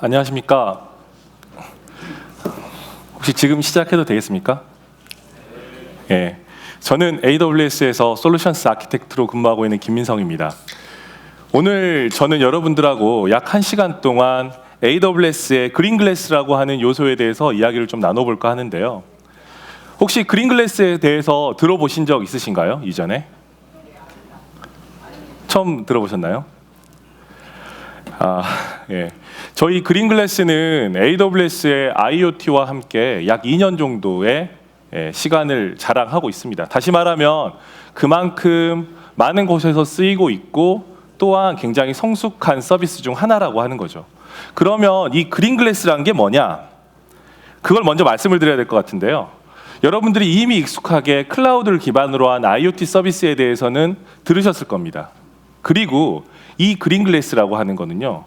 안녕하십니까. 혹시 지금 시작해도 되겠습니까? 예, 저는 AWS에서 솔루션스 아키텍트로 근무하고 있는 김민성입니다. 오늘 저는 여러분들하고 약 1시간 동안 AWS의 그린글래스라고 하는 요소에 대해서 이야기를 좀 나눠볼까 하는데요. 혹시 그린글래스에 대해서 들어보신 적 있으신가요? 이전에? 처음 들어보셨나요? 예. 저희 그린글래스는 AWS의 IoT와 함께 약 2년 정도의 시간을 자랑하고 있습니다. 다시 말하면 그만큼 많은 곳에서 쓰이고 있고 또한 굉장히 성숙한 서비스 중 하나라고 하는 거죠. 그러면 이 그린글래스라는 게 뭐냐? 그걸 먼저 말씀을 드려야 될 것 같은데요. 여러분들이 이미 익숙하게 클라우드를 기반으로 한 IoT 서비스에 대해서는 들으셨을 겁니다. 그리고 이 그린글래스라고 하는 거는요,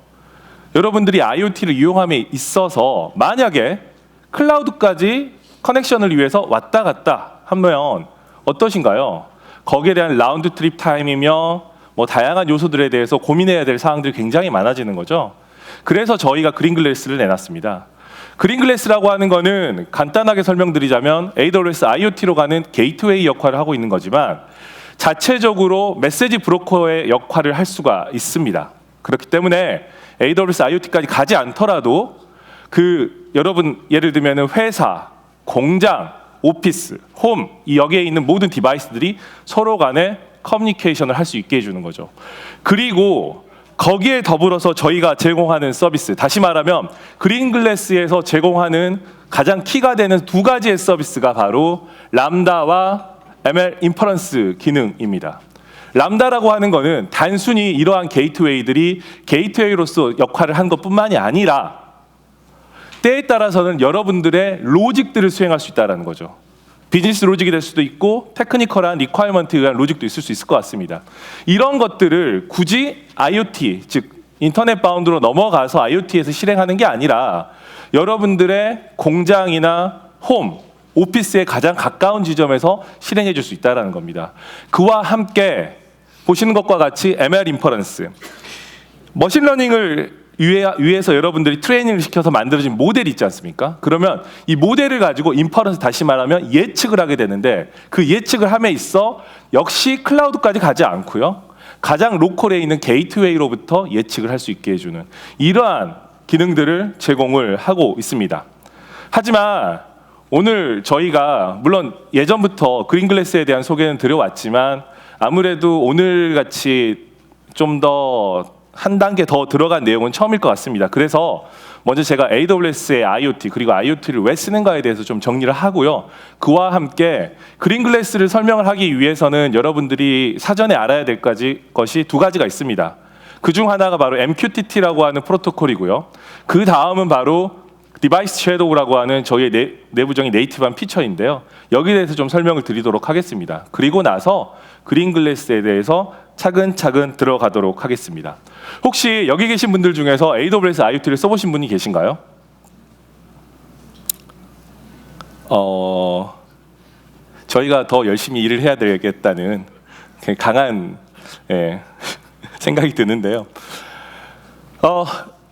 여러분들이 IoT를 이용함에 있어서 만약에 클라우드까지 커넥션을 위해서 왔다 갔다 하면 어떠신가요? 거기에 대한 라운드 트립 타임이며 다양한 요소들에 대해서 고민해야 될 사항들이 굉장히 많아지는 거죠. 그래서 저희가 그린글래스를 내놨습니다. 그린글래스라고 하는 거는 간단하게 설명드리자면 AWS IoT로 가는 게이트웨이 역할을 하고 있는 거지만 자체적으로 메시지 브로커의 역할을 할 수가 있습니다. 그렇기 때문에 AWS IoT까지 가지 않더라도 여러분 예를 들면 회사, 공장, 오피스, 홈 이 여기에 있는 모든 디바이스들이 서로 간에 커뮤니케이션을 할 수 있게 해주는 거죠. 그리고 거기에 더불어서 저희가 제공하는 서비스, 다시 말하면 그린글래스에서 제공하는 가장 키가 되는 두 가지의 서비스가 바로 람다와 ML 인퍼런스 기능입니다. 람다라고 하는 거는 단순히 이러한 게이트웨이들이 게이트웨이로서 역할을 한 것뿐만이 아니라 때에 따라서는 여러분들의 로직들을 수행할 수 있다는 거죠. 비즈니스 로직이 될 수도 있고 테크니컬한 리ኳ이어먼트에 의한 로직도 있을 수 있을 것 같습니다. 이런 것들을 굳이 IoT, 즉 인터넷 바운드로 넘어가서 IoT에서 실행하는 게 아니라 여러분들의 공장이나 홈, 오피스에 가장 가까운 지점에서 실행해 줄 수 있다는 겁니다. 그와 함께 보시는 것과 같이 ML 인퍼런스, 머신러닝을 위해서 여러분들이 트레이닝을 시켜서 만들어진 모델이 있지 않습니까? 그러면 이 모델을 가지고 인퍼런스, 다시 말하면 예측을 하게 되는데 그 예측을 함에 있어 역시 클라우드까지 가지 않고요, 가장 로컬에 있는 게이트웨이로부터 예측을 할 수 있게 해주는 이러한 기능들을 제공을 하고 있습니다. 하지만 오늘 저희가 물론 예전부터 그린글래스에 대한 소개는 드려왔지만 아무래도 오늘같이 좀 더 한 단계 더 들어간 내용은 처음일 것 같습니다. 그래서 먼저 제가 AWS의 IoT 그리고 IoT를 왜 쓰는가에 대해서 좀 정리를 하고요. 그와 함께 그린글래스를 설명을 하기 위해서는 여러분들이 사전에 알아야 될 것이 두 가지가 있습니다. 그중 하나가 바로 MQTT라고 하는 프로토콜이고요. 그 다음은 바로 디바이스 섀도우라고 하는 저희의 내부적인 네이티브한 피처인데요. 여기에 대해서 좀 설명을 드리도록 하겠습니다. 그리고 나서 그린글래스에 대해서 차근차근 들어가도록 하겠습니다. 혹시 여기 계신 분들 중에서 AWS IoT를 써보신 분이 계신가요? 저희가 더 열심히 일을 해야 되겠다는 강한 생각이 드는데요.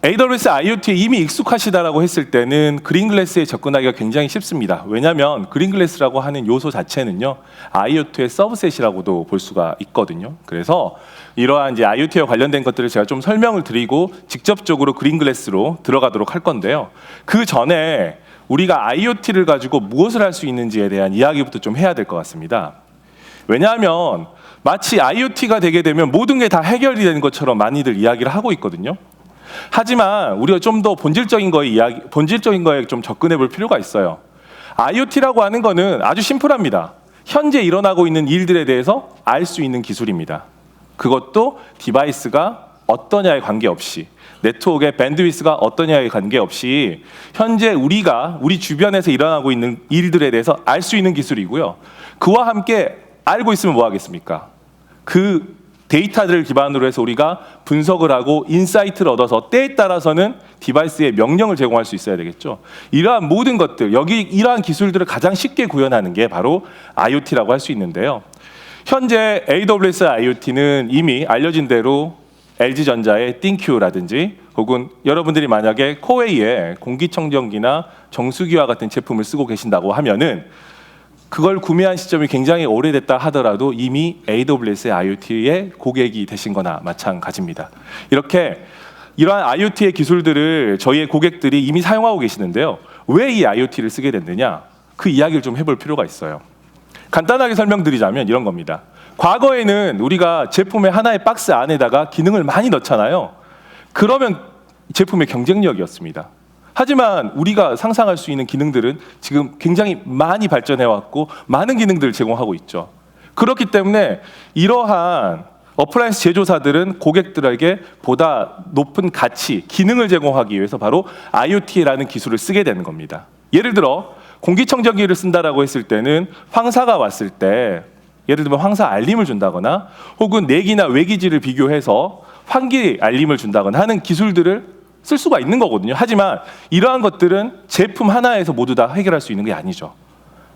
AWS IoT에 이미 익숙하시다라고 했을 때는 그린글래스에 접근하기가 굉장히 쉽습니다. 왜냐하면 그린글래스라고 하는 요소 자체는요, IoT의 서브셋이라고도 볼 수가 있거든요. 그래서 이러한 이제 IoT와 관련된 것들을 제가 좀 설명을 드리고 직접적으로 그린글래스로 들어가도록 할 건데요. 그 전에 우리가 IoT를 가지고 무엇을 할 수 있는지에 대한 이야기부터 좀 해야 될 것 같습니다. 왜냐하면 마치 IoT가 되게 되면 모든 게 다 해결이 되는 것처럼 많이들 이야기를 하고 있거든요. 하지만 우리가 좀 더 본질적인 거에 좀 접근해 볼 필요가 있어요. IoT라고 하는 거는 아주 심플합니다. 현재 일어나고 있는 일들에 대해서 알 수 있는 기술입니다. 그것도 디바이스가 어떠냐에 관계없이, 네트워크의 밴드위스가 어떠냐에 관계없이 현재 우리 주변에서 일어나고 있는 일들에 대해서 알 수 있는 기술이고요. 그와 함께 알고 있으면 뭐 하겠습니까? 그 데이터들을 기반으로 해서 우리가 분석을 하고 인사이트를 얻어서 때에 따라서는 디바이스에 명령을 제공할 수 있어야 되겠죠. 이러한 모든 것들, 이러한 기술들을 가장 쉽게 구현하는 게 바로 IoT라고 할 수 있는데요. 현재 AWS IoT는 이미 알려진 대로 LG전자의 띵큐라든지 혹은 여러분들이 만약에 코웨이의 공기청정기나 정수기와 같은 제품을 쓰고 계신다고 하면은 그걸 구매한 시점이 굉장히 오래됐다 하더라도 이미 AWS의 IoT의 고객이 되신 거나 마찬가지입니다. 이렇게 이러한 IoT의 기술들을 저희의 고객들이 이미 사용하고 계시는데요. 왜 이 IoT를 쓰게 됐느냐? 그 이야기를 좀 해볼 필요가 있어요. 간단하게 설명드리자면 이런 겁니다. 과거에는 우리가 제품의 하나의 박스 안에다가 기능을 많이 넣잖아요. 그러면 제품의 경쟁력이었습니다. 하지만 우리가 상상할 수 있는 기능들은 지금 굉장히 많이 발전해왔고 많은 기능들을 제공하고 있죠. 그렇기 때문에 이러한 어플라이언스 제조사들은 고객들에게 보다 높은 가치, 기능을 제공하기 위해서 바로 IoT라는 기술을 쓰게 되는 겁니다. 예를 들어 공기청정기를 쓴다라고 했을 때는 황사가 왔을 때 예를 들면 황사 알림을 준다거나 혹은 내기나 외기지를 비교해서 환기 알림을 준다거나 하는 기술들을 쓸 수가 있는 거거든요. 하지만 이러한 것들은 제품 하나에서 모두 다 해결할 수 있는 게 아니죠.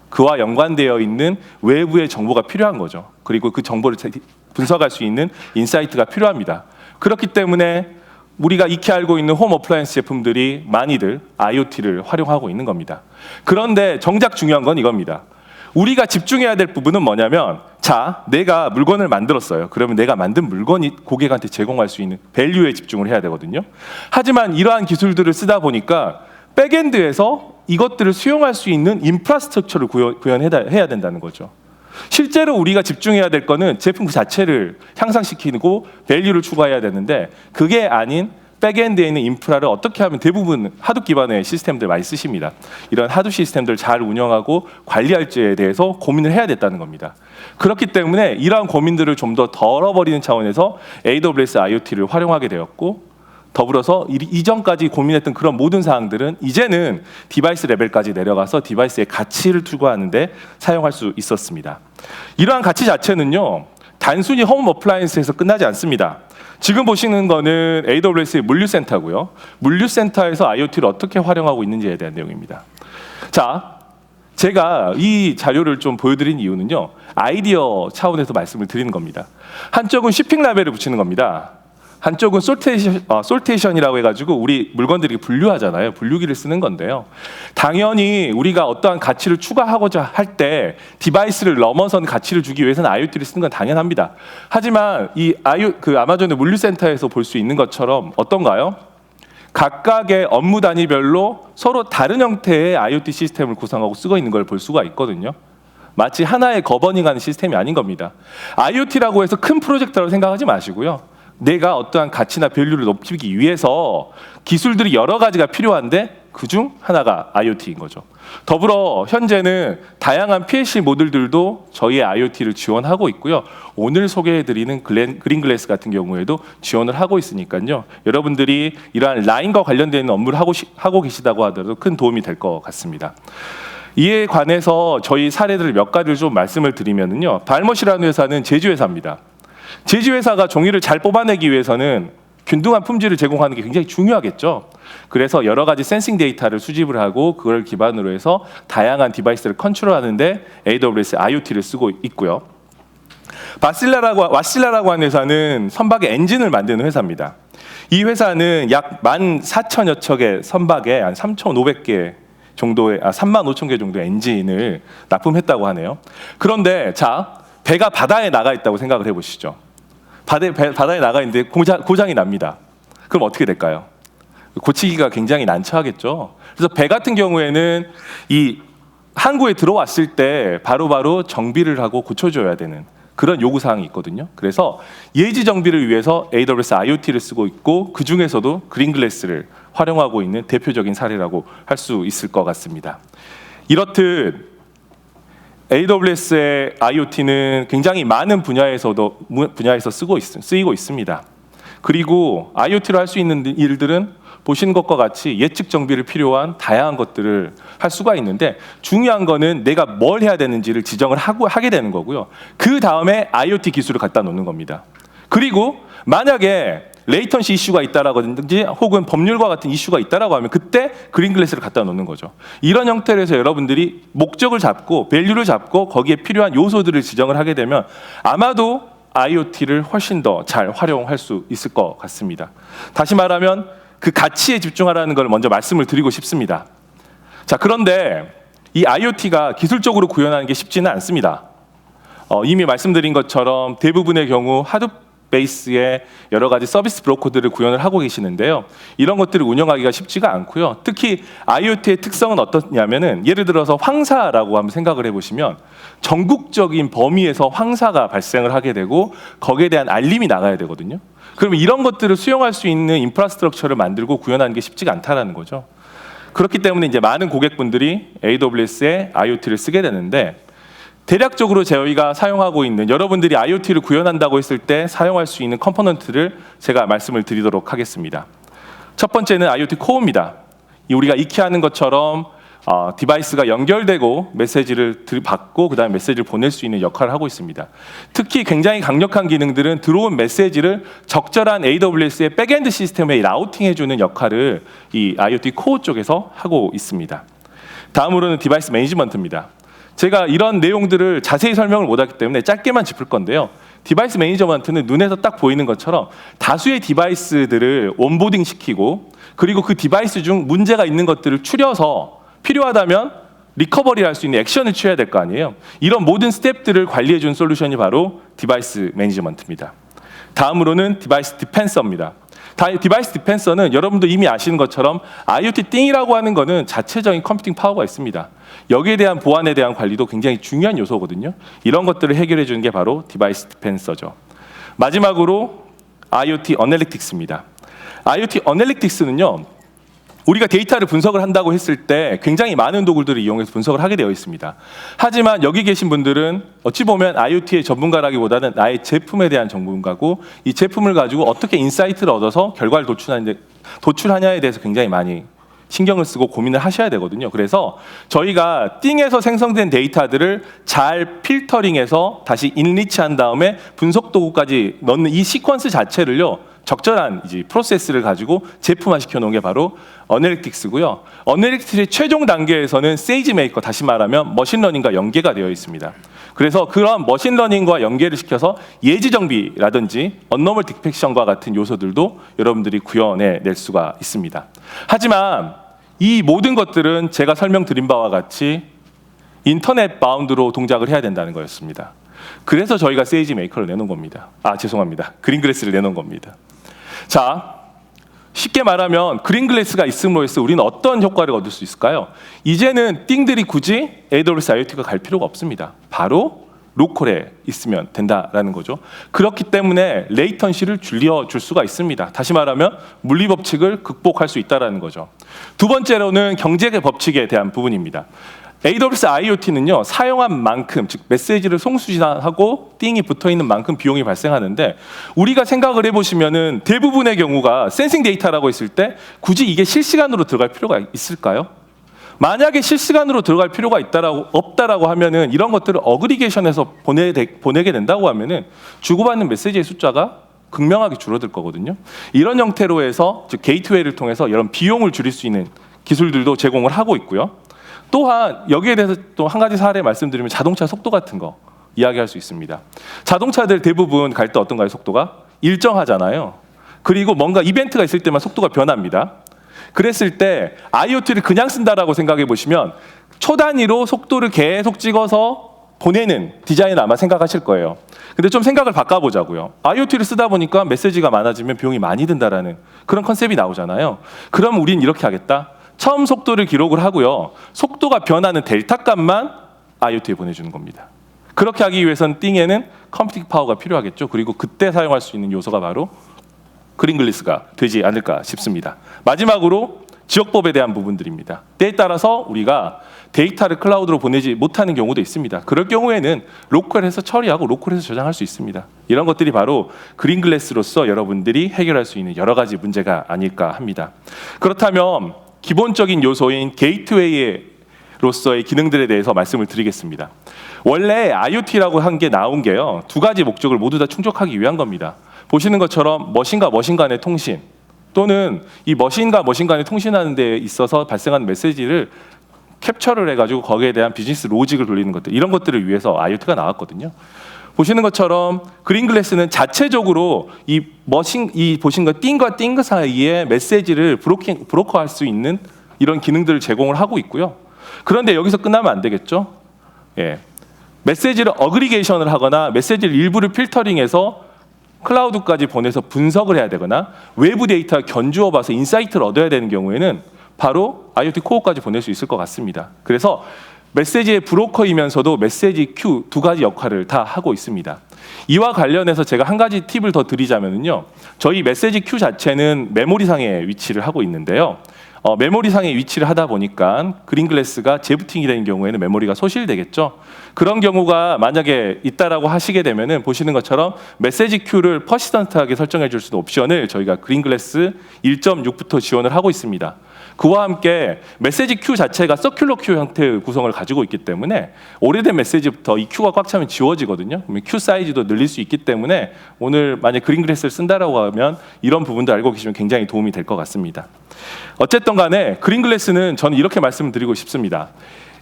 그와 연관되어 있는 외부의 정보가 필요한 거죠. 그리고 그 정보를 분석할 수 있는 인사이트가 필요합니다. 그렇기 때문에 우리가 익히 알고 있는 홈 어플라이언스 제품들이 많이들 IoT를 활용하고 있는 겁니다. 그런데 정작 중요한 건 이겁니다. 우리가 집중해야 될 부분은 뭐냐면 자, 내가 물건을 만들었어요. 그러면 내가 만든 물건이 고객한테 제공할 수 있는 밸류에 집중을 해야 되거든요. 하지만 이러한 기술들을 쓰다 보니까 백엔드에서 이것들을 수용할 수 있는 인프라스트럭처를 구현해야 된다는 거죠. 실제로 우리가 집중해야 될 거는 제품 그 자체를 향상시키고 밸류를 추가해야 되는데 그게 아닌 백엔드에 있는 인프라를 어떻게 하면 대부분 하둡 기반의 시스템들 많이 쓰십니다. 이런 하둡 시스템들을 잘 운영하고 관리할지에 대해서 고민을 해야 됐다는 겁니다. 그렇기 때문에 이러한 고민들을 좀 더 덜어버리는 차원에서 AWS IoT를 활용하게 되었고 더불어서 이전까지 고민했던 그런 모든 사항들은 이제는 디바이스 레벨까지 내려가서 디바이스의 가치를 추구하는 데 사용할 수 있었습니다. 이러한 가치 자체는요. 단순히 홈 어플라이언스에서 끝나지 않습니다. 지금 보시는 거는 AWS의 물류센터고요. 물류센터에서 IoT를 어떻게 활용하고 있는지에 대한 내용입니다. 자, 제가 이 자료를 좀 보여드린 이유는요. 아이디어 차원에서 말씀을 드리는 겁니다. 한쪽은 shipping 라벨을 붙이는 겁니다. 한쪽은 솔테이션이라고 해가지고 우리 물건들이 분류하잖아요. 분류기를 쓰는 건데요. 당연히 우리가 어떠한 가치를 추가하고자 할 때 디바이스를 넘어선 가치를 주기 위해서는 IoT를 쓰는 건 당연합니다. 하지만 이 아마존의 물류센터에서 볼 수 있는 것처럼 어떤가요? 각각의 업무 단위별로 서로 다른 형태의 IoT 시스템을 구성하고 쓰고 있는 걸 볼 수가 있거든요. 마치 하나의 거버닝하는 시스템이 아닌 겁니다. IoT라고 해서 큰 프로젝트라고 생각하지 마시고요. 내가 어떠한 가치나 밸류를 높이기 위해서 기술들이 여러 가지가 필요한데 그중 하나가 IoT인 거죠. 더불어 현재는 다양한 PLC 모듈들도 저희의 IoT를 지원하고 있고요. 오늘 소개해드리는 그린글래스 같은 경우에도 지원을 하고 있으니까요. 여러분들이 이러한 라인과 관련된 업무를 하고 계시다고 하더라도 큰 도움이 될 것 같습니다. 이에 관해서 저희 사례들 몇 가지를 좀 말씀을 드리면요. 발머시라는 회사는 제조회사입니다. 제조회사가 종이를 잘 뽑아내기 위해서는 균등한 품질을 제공하는 게 굉장히 중요하겠죠. 그래서 여러 가지 센싱 데이터를 수집을 하고 그걸 기반으로 해서 다양한 디바이스를 컨트롤하는데 AWS IoT를 쓰고 있고요. 와실라라고 하는 회사는 선박의 엔진을 만드는 회사입니다. 이 회사는 약 14,000여 척의 선박에 한 3,500개 정도의 35,000개 정도의 엔진을 납품했다고 하네요. 그런데 자, 배가 바다에 나가 있다고 생각을 해보시죠. 바다에 나가 있는데 고장이 납니다. 그럼 어떻게 될까요? 고치기가 굉장히 난처하겠죠. 그래서 배 같은 경우에는 이 항구에 들어왔을 때 바로바로 정비를 하고 고쳐줘야 되는 그런 요구사항이 있거든요. 그래서 예지 정비를 위해서 AWS IoT를 쓰고 있고 그 중에서도 그린글래스를 활용하고 있는 대표적인 사례라고 할 수 있을 것 같습니다. 이렇듯 AWS의 IoT는 굉장히 많은 분야에서 쓰이고 있습니다. 그리고 IoT로 할 수 있는 일들은 보시는 것과 같이 예측 정비를 필요한 다양한 것들을 할 수가 있는데 중요한 거는 내가 뭘 해야 되는지를 지정을 하게 되는 거고요. 그 다음에 IoT 기술을 갖다 놓는 겁니다. 그리고 만약에 레이턴시 이슈가 있다라든지 혹은 법률과 같은 이슈가 있다라고 하면 그때 그린글래스를 갖다 놓는 거죠. 이런 형태로 해서 여러분들이 목적을 잡고 밸류를 잡고 거기에 필요한 요소들을 지정을 하게 되면 아마도 IoT를 훨씬 더 잘 활용할 수 있을 것 같습니다. 다시 말하면 그 가치에 집중하라는 걸 먼저 말씀을 드리고 싶습니다. 자, 그런데 이 IoT가 기술적으로 구현하는 게 쉽지는 않습니다. 이미 말씀드린 것처럼 대부분의 경우 하드 베이스의 여러 가지 서비스 브로커들을 구현을 하고 계시는데요. 이런 것들을 운영하기가 쉽지가 않고요. 특히 IoT의 특성은 어떠냐면은 예를 들어서 황사라고 한번 생각을 해보시면 전국적인 범위에서 황사가 발생을 하게 되고 거기에 대한 알림이 나가야 되거든요. 그러면 이런 것들을 수용할 수 있는 인프라스트럭처를 만들고 구현하는 게 쉽지가 않다라는 거죠. 그렇기 때문에 이제 많은 고객분들이 AWS의 IoT를 쓰게 되는데 대략적으로 저희가 사용하고 있는 여러분들이 IoT를 구현한다고 했을 때 사용할 수 있는 컴포넌트를 제가 말씀을 드리도록 하겠습니다. 첫 번째는 IoT 코어입니다. 우리가 익히 하는 것처럼 디바이스가 연결되고 메시지를 받고 그다음에 메시지를 보낼 수 있는 역할을 하고 있습니다. 특히 굉장히 강력한 기능들은 들어온 메시지를 적절한 AWS의 백엔드 시스템에 라우팅해주는 역할을 이 IoT 코어 쪽에서 하고 있습니다. 다음으로는 디바이스 매니지먼트입니다. 제가 이런 내용들을 자세히 설명을 못하기 때문에 짧게만 짚을 건데요. 디바이스 매니저먼트는 눈에서 딱 보이는 것처럼 다수의 디바이스들을 온보딩 시키고 그리고 그 디바이스 중 문제가 있는 것들을 추려서 필요하다면 리커버리 할 수 있는 액션을 취해야 될 거 아니에요. 이런 모든 스텝들을 관리해 준 솔루션이 바로 디바이스 매니저먼트입니다. 다음으로는 디바이스 디펜서입니다. 디바이스 디펜서는 여러분도 이미 아시는 것처럼 IoT 띵이라고 하는 것은 자체적인 컴퓨팅 파워가 있습니다. 여기에 대한 보안에 대한 관리도 굉장히 중요한 요소거든요. 이런 것들을 해결해 주는 게 바로 디바이스 디펜서죠. 마지막으로 IoT 어널리틱스입니다. IoT 어널리틱스는요. 우리가 데이터를 분석을 한다고 했을 때 굉장히 많은 도구들을 이용해서 분석을 하게 되어 있습니다. 하지만 여기 계신 분들은 어찌 보면 IoT의 전문가라기보다는 나의 제품에 대한 전문가고 이 제품을 가지고 어떻게 인사이트를 얻어서 결과를 도출하냐에 대해서 굉장히 많이 신경을 쓰고 고민을 하셔야 되거든요. 그래서 저희가 띵에서 생성된 데이터들을 잘 필터링해서 다시 인리치한 다음에 분석 도구까지 넣는 이 시퀀스 자체를요. 적절한 이제 프로세스를 가지고 제품화 시켜놓은 게 바로 어널리틱스고요. 어널리틱스의 최종 단계에서는 세이지메이커, 다시 말하면 머신러닝과 연계가 되어 있습니다. 그래서 그런 머신러닝과 연계를 시켜서 예지 정비라든지 언노멀 디텍션과 같은 요소들도 여러분들이 구현해낼 수가 있습니다. 하지만 이 모든 것들은 제가 설명드린 바와 같이 인터넷 바운드로 동작을 해야 된다는 거였습니다. 그래서 저희가 세이지메이커를 내놓은 겁니다. 죄송합니다. 그린글래스를 내놓은 겁니다. 자, 쉽게 말하면 그린글래스가 있음으로 해서 우리는 어떤 효과를 얻을 수 있을까요? 이제는 띵들이 굳이 AWS IoT가 갈 필요가 없습니다. 바로 로컬에 있으면 된다라는 거죠. 그렇기 때문에 레이턴시를 줄여줄 수가 있습니다. 다시 말하면 물리 법칙을 극복할 수 있다는 거죠. 두 번째로는 경제의 법칙에 대한 부분입니다. AWS IoT는요, 사용한 만큼, 즉 메시지를 송수신하고 띵이 붙어있는 만큼 비용이 발생하는데 우리가 생각을 해보시면은 대부분의 경우가 센싱 데이터라고 했을 때 굳이 이게 실시간으로 들어갈 필요가 있을까요? 만약에 실시간으로 들어갈 필요가 없다라고 하면은 이런 것들을 어그리게이션해서 보내게 된다고 하면은 주고받는 메시지의 숫자가 극명하게 줄어들 거거든요. 이런 형태로 해서 즉 게이트웨이를 통해서 이런 비용을 줄일 수 있는 기술들도 제공을 하고 있고요. 또한 여기에 대해서 또 한 가지 사례 말씀드리면 자동차 속도 같은 거 이야기할 수 있습니다. 자동차들 대부분 갈 때 어떤가요? 속도가 일정하잖아요. 그리고 뭔가 이벤트가 있을 때만 속도가 변합니다. 그랬을 때 IoT를 그냥 쓴다라고 생각해 보시면 초단위로 속도를 계속 찍어서 보내는 디자인을 아마 생각하실 거예요. 근데 좀 생각을 바꿔보자고요. IoT를 쓰다 보니까 메시지가 많아지면 비용이 많이 든다라는 그런 컨셉이 나오잖아요. 그럼 우린 이렇게 하겠다. 처음 속도를 기록을 하고요. 속도가 변하는 델타 값만 IoT에 보내주는 겁니다. 그렇게 하기 위해서는 띵에는 컴퓨팅 파워가 필요하겠죠. 그리고 그때 사용할 수 있는 요소가 바로 그린글래스가 되지 않을까 싶습니다. 마지막으로 지역법에 대한 부분들입니다. 때에 따라서 우리가 데이터를 클라우드로 보내지 못하는 경우도 있습니다. 그럴 경우에는 로컬에서 처리하고 로컬에서 저장할 수 있습니다. 이런 것들이 바로 그린글래스로서 여러분들이 해결할 수 있는 여러 가지 문제가 아닐까 합니다. 그렇다면 기본적인 요소인 게이트웨이로서의 기능들에 대해서 말씀을 드리겠습니다. 원래 IoT라고 한 게 나온 게요. 두 가지 목적을 모두 다 충족하기 위한 겁니다. 보시는 것처럼 머신과 머신 간의 통신 또는 이 머신과 머신 간의 통신하는 데 있어서 발생하는 메시지를 캡처를 해가지고 거기에 대한 비즈니스 로직을 돌리는 것들 이런 것들을 위해서 IoT가 나왔거든요. 보시는 것처럼 그린글래스는 자체적으로 이 보신 것 띵과 띵 사이에 메시지를 브로커할 수 있는 이런 기능들을 제공을 하고 있고요. 그런데 여기서 끝나면 안 되겠죠. 예. 메시지를 어그리게이션을 하거나 메시지를 일부를 필터링해서 클라우드까지 보내서 분석을 해야 되거나 외부 데이터를 견주어 봐서 인사이트를 얻어야 되는 경우에는 바로 IoT 코어까지 보낼 수 있을 것 같습니다. 그래서 메시지의 브로커이면서도 메시지 큐 두 가지 역할을 다 하고 있습니다. 이와 관련해서 제가 한 가지 팁을 더 드리자면요. 저희 메시지 큐 자체는 메모리상에 위치를 하고 있는데요. 메모리상에 위치를 하다 보니까 그린글래스가 재부팅이 되는 경우에는 메모리가 소실되겠죠. 그런 경우가 만약에 있다라고 하시게 되면은 보시는 것처럼 메시지 큐를 퍼시던트하게 설정해 줄 수 있는 옵션을 저희가 그린글래스 1.6부터 지원을 하고 있습니다. 그와 함께 메시지 큐 자체가 서큘러 큐 형태의 구성을 가지고 있기 때문에 오래된 메시지부터 이 큐가 꽉 차면 지워지거든요. 그러면 큐 사이즈도 늘릴 수 있기 때문에 오늘 만약 그린글래스를 쓴다라고 하면 이런 부분도 알고 계시면 굉장히 도움이 될 것 같습니다. 어쨌든 간에 그린글래스는 저는 이렇게 말씀을 드리고 싶습니다.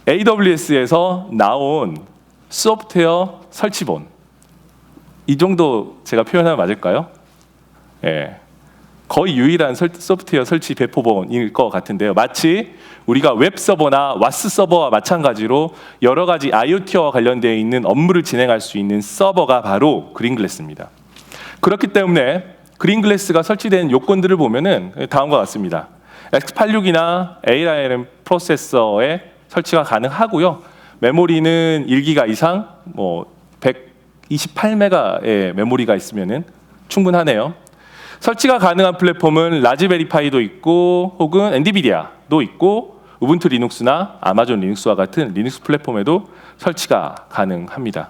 AWS에서 나온 소프트웨어 설치본. 이 정도 제가 표현하면 맞을까요? 예. 거의 유일한 소프트웨어 설치 배포본일 것 같은데요. 마치 우리가 웹 서버나 와스 서버와 마찬가지로 여러 가지 IoT와 관련되어 있는 업무를 진행할 수 있는 서버가 바로 그린글래스입니다. 그렇기 때문에 그린글래스가 설치된 요건들을 보면은 다음과 같습니다. X86이나 ARM 프로세서에 설치가 가능하고요. 메모리는 1기가 이상, 128메가의 메모리가 있으면은 충분하네요. 설치가 가능한 플랫폼은 라즈베리파이도 있고 혹은 엔비디아도 있고 우분투 리눅스나 아마존 리눅스와 같은 리눅스 플랫폼에도 설치가 가능합니다.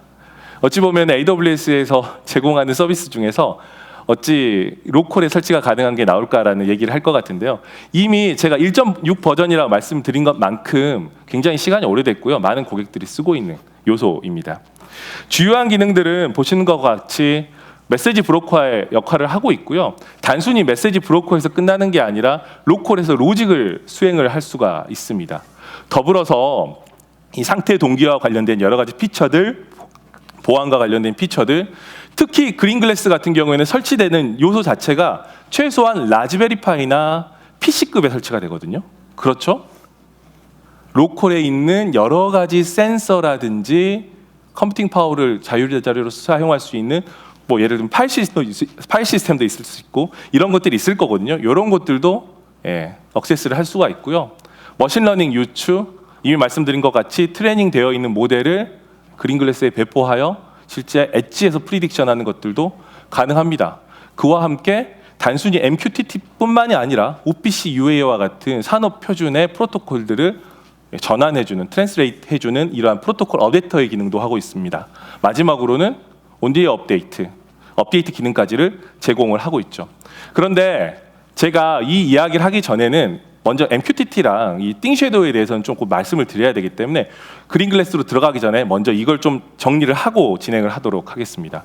어찌 보면 AWS에서 제공하는 서비스 중에서 어찌 로컬에 설치가 가능한 게 나올까라는 얘기를 할 것 같은데요. 이미 제가 1.6 버전이라고 말씀드린 것만큼 굉장히 시간이 오래됐고요. 많은 고객들이 쓰고 있는 요소입니다. 주요한 기능들은 보시는 것과 같이 메시지 브로커의 역할을 하고 있고요. 단순히 메시지 브로커에서 끝나는 게 아니라 로컬에서 로직을 수행을 할 수가 있습니다. 더불어서 이 상태 동기와 관련된 여러 가지 피처들, 보안과 관련된 피처들, 특히 그린글래스 같은 경우에는 설치되는 요소 자체가 최소한 라즈베리파이나 PC급에 설치가 되거든요. 그렇죠? 로컬에 있는 여러 가지 센서라든지 컴퓨팅 파워를 자율자재로 사용할 수 있는 예를 들면 파일 시스템도 있을 수 있고 이런 것들이 있을 거거든요. 이런 것들도 액세스를 할 수가 있고요. 머신러닝 유추, 이미 말씀드린 것 같이 트레이닝 되어 있는 모델을 그린글래스에 배포하여 실제 엣지에서 프리딕션하는 것들도 가능합니다. 그와 함께 단순히 MQTT뿐만이 아니라 OPC UA와 같은 산업 표준의 프로토콜들을 전환해주는, 트랜스레이트 해주는 이러한 프로토콜 업데이터의 기능도 하고 있습니다. 마지막으로는 온디어 업데이트 기능까지를 제공을 하고 있죠. 그런데 제가 이 이야기를 하기 전에는 먼저 MQTT랑 이 띵섀도우에 대해서는 조금 말씀을 드려야 되기 때문에 그린글래스로 들어가기 전에 먼저 이걸 좀 정리를 하고 진행을 하도록 하겠습니다.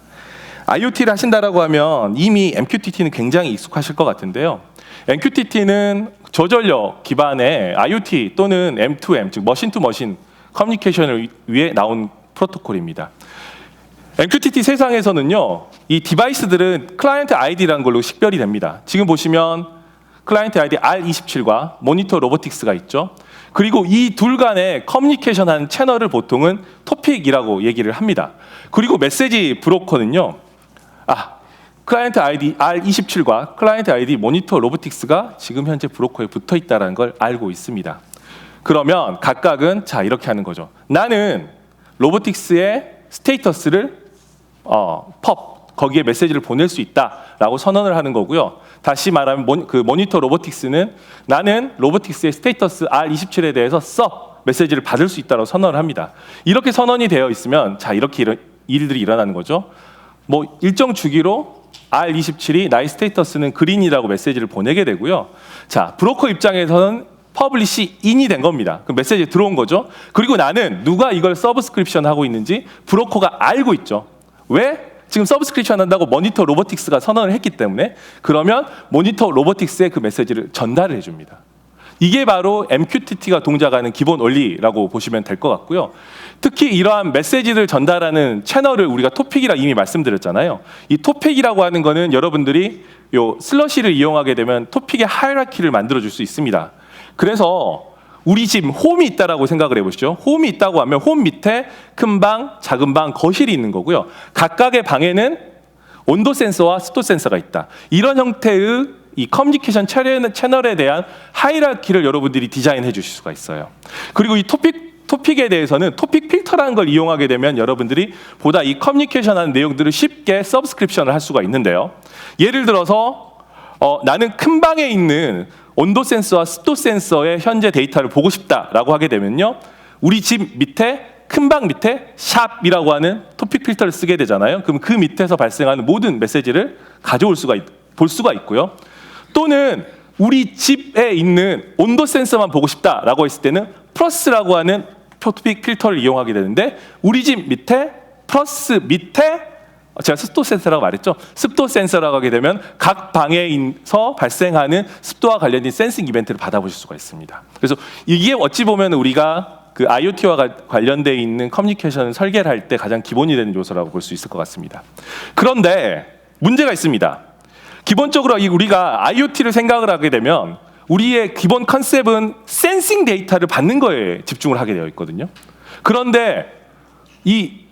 IoT를 하신다라고 하면 이미 MQTT는 굉장히 익숙하실 것 같은데요. MQTT는 저전력 기반의 IoT 또는 M2M, 즉 머신 투 머신 커뮤니케이션을 위해 나온 프로토콜입니다. MQTT 세상에서는요, 이 디바이스들은 클라이언트 아이디라는 걸로 식별이 됩니다. 지금 보시면 클라이언트 아이디 R27과 모니터 로보틱스가 있죠. 그리고 이 둘 간의 커뮤니케이션하는 채널을 보통은 토픽이라고 얘기를 합니다. 그리고 메시지 브로커는요, 클라이언트 아이디 R27과 클라이언트 아이디 모니터 로보틱스가 지금 현재 브로커에 붙어 있다는 걸 알고 있습니다. 그러면 각각은 이렇게 하는 거죠. 나는 로보틱스의 스테이터스를 거기에 메시지를 보낼 수 있다라고 선언을 하는 거고요. 다시 말하면 그 모니터 로보틱스는 나는 로보틱스의 스테이터스 R27에 대해서 메시지를 받을 수 있다고 선언을 합니다. 이렇게 선언이 되어 있으면 이렇게 일들이 일어나는 거죠. 일정 주기로 R27이 나의 스테이터스는 그린이라고 메시지를 보내게 되고요. 브로커 입장에서는 퍼블리시 인이 된 겁니다. 그 메시지 들어온 거죠. 그리고 나는 누가 이걸 서브스크립션 하고 있는지 브로커가 알고 있죠. 왜? 지금 서브스크립션 한다고 모니터 로보틱스가 선언을 했기 때문에. 그러면 모니터 로보틱스에 그 메시지를 전달을 해줍니다. 이게 바로 MQTT가 동작하는 기본 원리라고 보시면 될 것 같고요. 특히 이러한 메시지를 전달하는 채널을 우리가 토픽이라 이미 말씀드렸잖아요. 이 토픽이라고 하는 거는 여러분들이 요 슬러시를 이용하게 되면 토픽의 하이라키를 만들어 줄 수 있습니다. 그래서 우리 집 홈이 있다라고 생각을 해보시죠. 홈이 있다고 하면 홈 밑에 큰 방, 작은 방, 거실이 있는 거고요. 각각의 방에는 온도 센서와 습도 센서가 있다. 이런 형태의 이 커뮤니케이션 채널에 대한 하이라키를 여러분들이 디자인해 주실 수가 있어요. 그리고 이 토픽에 대해서는 토픽 필터라는 걸 이용하게 되면 여러분들이 보다 이 커뮤니케이션 하는 내용들을 쉽게 서브스크립션을 할 수가 있는데요. 예를 들어서 나는 큰 방에 있는 온도 센서와 습도 센서의 현재 데이터를 보고 싶다라고 하게 되면요. 우리 집 밑에 큰 방 밑에 샵이라고 하는 토픽 필터를 쓰게 되잖아요. 그럼 그 밑에서 발생하는 모든 메시지를 볼 수가 있고요. 또는 우리 집에 있는 온도 센서만 보고 싶다라고 했을 때는 플러스라고 하는 토픽 필터를 이용하게 되는데 우리 집 밑에 플러스 밑에 제가 습도 센서라고 말했죠. 습도 센서라고 하게 되면 각 방에서 발생하는 습도와 관련된 센싱 이벤트를 받아보실 수가 있습니다. 그래서 이게 어찌 보면 우리가 그 IoT와 관련되어 있는 커뮤니케이션을 설계를 할 때 가장 기본이 되는 요소라고 볼 수 있을 것 같습니다. 그런데 문제가 있습니다. 기본적으로 우리가 IoT를 생각을 하게 되면 우리의 기본 컨셉은 센싱 데이터를 받는 거에 집중을 하게 되어 있거든요. 그런데 이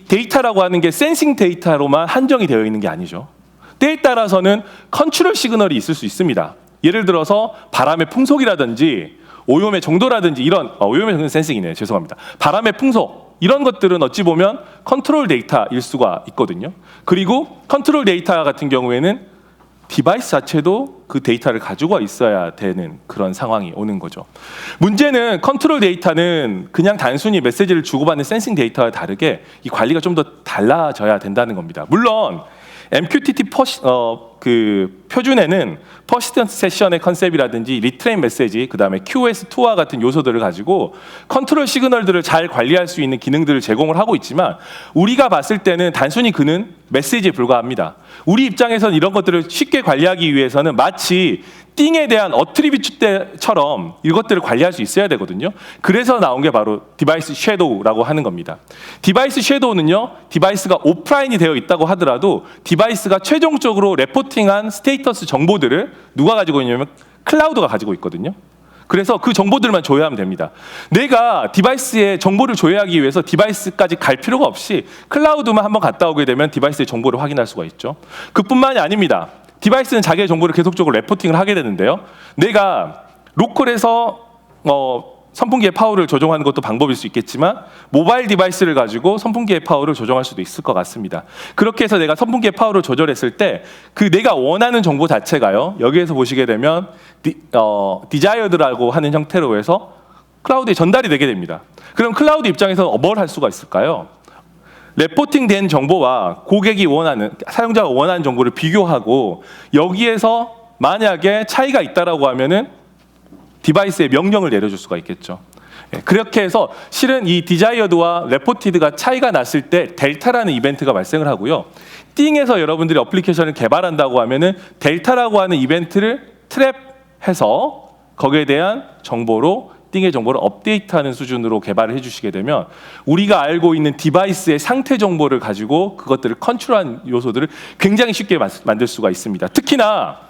데이터라고 하는 게 센싱 데이터로만 한정이 되어 있는 게 아니죠. 때에 따라서는 컨트롤 시그널이 있을 수 있습니다. 예를 들어서 바람의 풍속이라든지 오염의 정도라든지 이런 오염의 정도는 센싱이네요. 죄송합니다. 바람의 풍속 이런 것들은 어찌 보면 컨트롤 데이터일 수가 있거든요. 그리고 컨트롤 데이터 같은 경우에는 디바이스 자체도 그 데이터를 가지고 있어야 되는 그런 상황이 오는 거죠. 문제는 컨트롤 데이터는 그냥 단순히 메시지를 주고받는 센싱 데이터와 다르게 이 관리가 좀 더 달라져야 된다는 겁니다. 물론 MQTT 그 표준에는 퍼시스턴트 세션의 컨셉이라든지 리트레인 메시지, 그 다음에 QoS2와 같은 요소들을 가지고 컨트롤 시그널들을 잘 관리할 수 있는 기능들을 제공을 하고 있지만 우리가 봤을 때는 단순히 그는 메시지에 불과합니다. 우리 입장에서는 이런 것들을 쉽게 관리하기 위해서는 마치 띵에 대한 어트리뷰트처럼 이것들을 관리할 수 있어야 되거든요. 그래서 나온 게 바로 디바이스 섀도우라고 하는 겁니다. 디바이스 섀도우는요, 디바이스가 오프라인이 되어 있다고 하더라도 디바이스가 최종적으로 레포팅한 스테이터스 정보들을 누가 가지고 있냐면 클라우드가 가지고 있거든요. 그래서 그 정보들만 조회하면 됩니다. 내가 디바이스에 정보를 조회하기 위해서 디바이스까지 갈 필요가 없이 클라우드만 한번 갔다 오게 되면 디바이스의 정보를 확인할 수가 있죠. 그뿐만이 아닙니다. 디바이스는 자기의 정보를 계속적으로 레포팅을 하게 되는데요. 내가 로컬에서 선풍기의 파워를 조정하는 것도 방법일 수 있겠지만 모바일 디바이스를 가지고 선풍기의 파워를 조정할 수도 있을 것 같습니다. 그렇게 해서 내가 선풍기의 파워를 조절했을 때 그 내가 원하는 정보 자체가요. 여기에서 보시게 되면 디자이어드라고 하는 형태로 해서 클라우드에 전달이 되게 됩니다. 그럼 클라우드 입장에서 뭘 할 수가 있을까요? 레포팅된 정보와 고객이 원하는, 사용자가 원하는 정보를 비교하고 여기에서 만약에 차이가 있다라고 하면은 디바이스에 명령을 내려줄 수가 있겠죠. 그렇게 해서 실은 이 디자이어드와 레포티드가 차이가 났을 때 델타라는 이벤트가 발생을 하고요. 띵에서 여러분들이 어플리케이션을 개발한다고 하면은 델타라고 하는 이벤트를 트랩해서 거기에 대한 정보로 띵의 정보를 업데이트하는 수준으로 개발을 해주시게 되면 우리가 알고 있는 디바이스의 상태 정보를 가지고 그것들을 컨트롤한 요소들을 굉장히 쉽게 만들 수가 있습니다. 특히나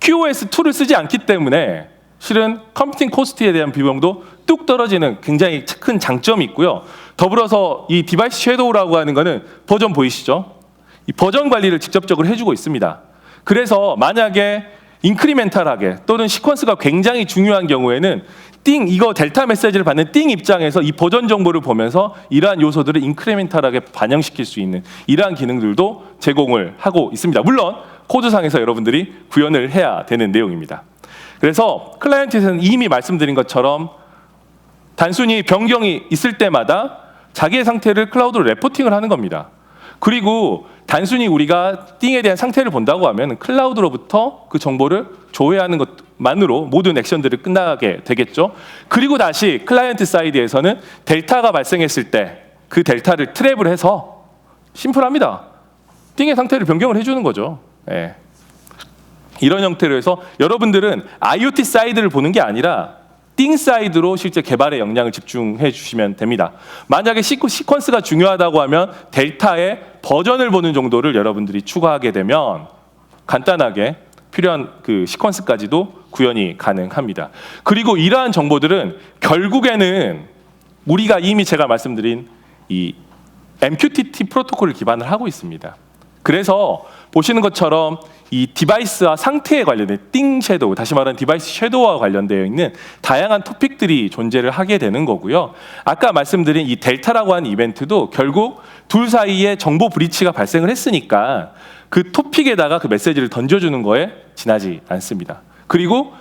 QoS2를 쓰지 않기 때문에 실은 컴퓨팅 코스트에 대한 비용도 뚝 떨어지는 굉장히 큰 장점이 있고요. 더불어서 이 디바이스 섀도우라고 하는 거는 버전 보이시죠? 이 버전 관리를 직접적으로 해주고 있습니다. 그래서 만약에 인크리멘탈하게 또는 시퀀스가 굉장히 중요한 경우에는 이거 델타 메시지를 받는 띵 입장에서 이 버전 정보를 보면서 이러한 요소들을 인크리멘탈하게 반영시킬 수 있는 이러한 기능들도 제공을 하고 있습니다. 물론 코드상에서 여러분들이 구현을 해야 되는 내용입니다. 그래서 클라이언트에서는 이미 말씀드린 것처럼 단순히 변경이 있을 때마다 자기의 상태를 클라우드로 레포팅을 하는 겁니다. 그리고 단순히 우리가 띵에 대한 상태를 본다고 하면 클라우드로부터 그 정보를 조회하는 것만으로 모든 액션들을 끝나게 되겠죠. 그리고 다시 클라이언트 사이드에서는 델타가 발생했을 때 그 델타를 트랩을 해서 심플합니다. 띵의 상태를 변경을 해주는 거죠. 예. 이런 형태로 해서 여러분들은 IoT 사이드를 보는 게 아니라 띵 사이드로 실제 개발에 역량을 집중해 주시면 됩니다. 만약에 시퀀스가 중요하다고 하면 델타의 버전을 보는 정도를 여러분들이 추가하게 되면 간단하게 필요한 그 시퀀스까지도 구현이 가능합니다. 그리고 이러한 정보들은 결국에는 우리가 이미 제가 말씀드린 이 MQTT 프로토콜을 기반을 하고 있습니다. 그래서 보시는 것처럼 이 디바이스와 상태에 관련된 띵 섀도우, 다시 말하는 디바이스 섀도우와 관련되어 있는 다양한 토픽들이 존재를 하게 되는 거고요. 아까 말씀드린 이 델타라고 하는 이벤트도 결국 둘 사이에 정보 브리치가 발생을 했으니까 그 토픽에다가 그 메시지를 던져주는 거에 지나지 않습니다. 그리고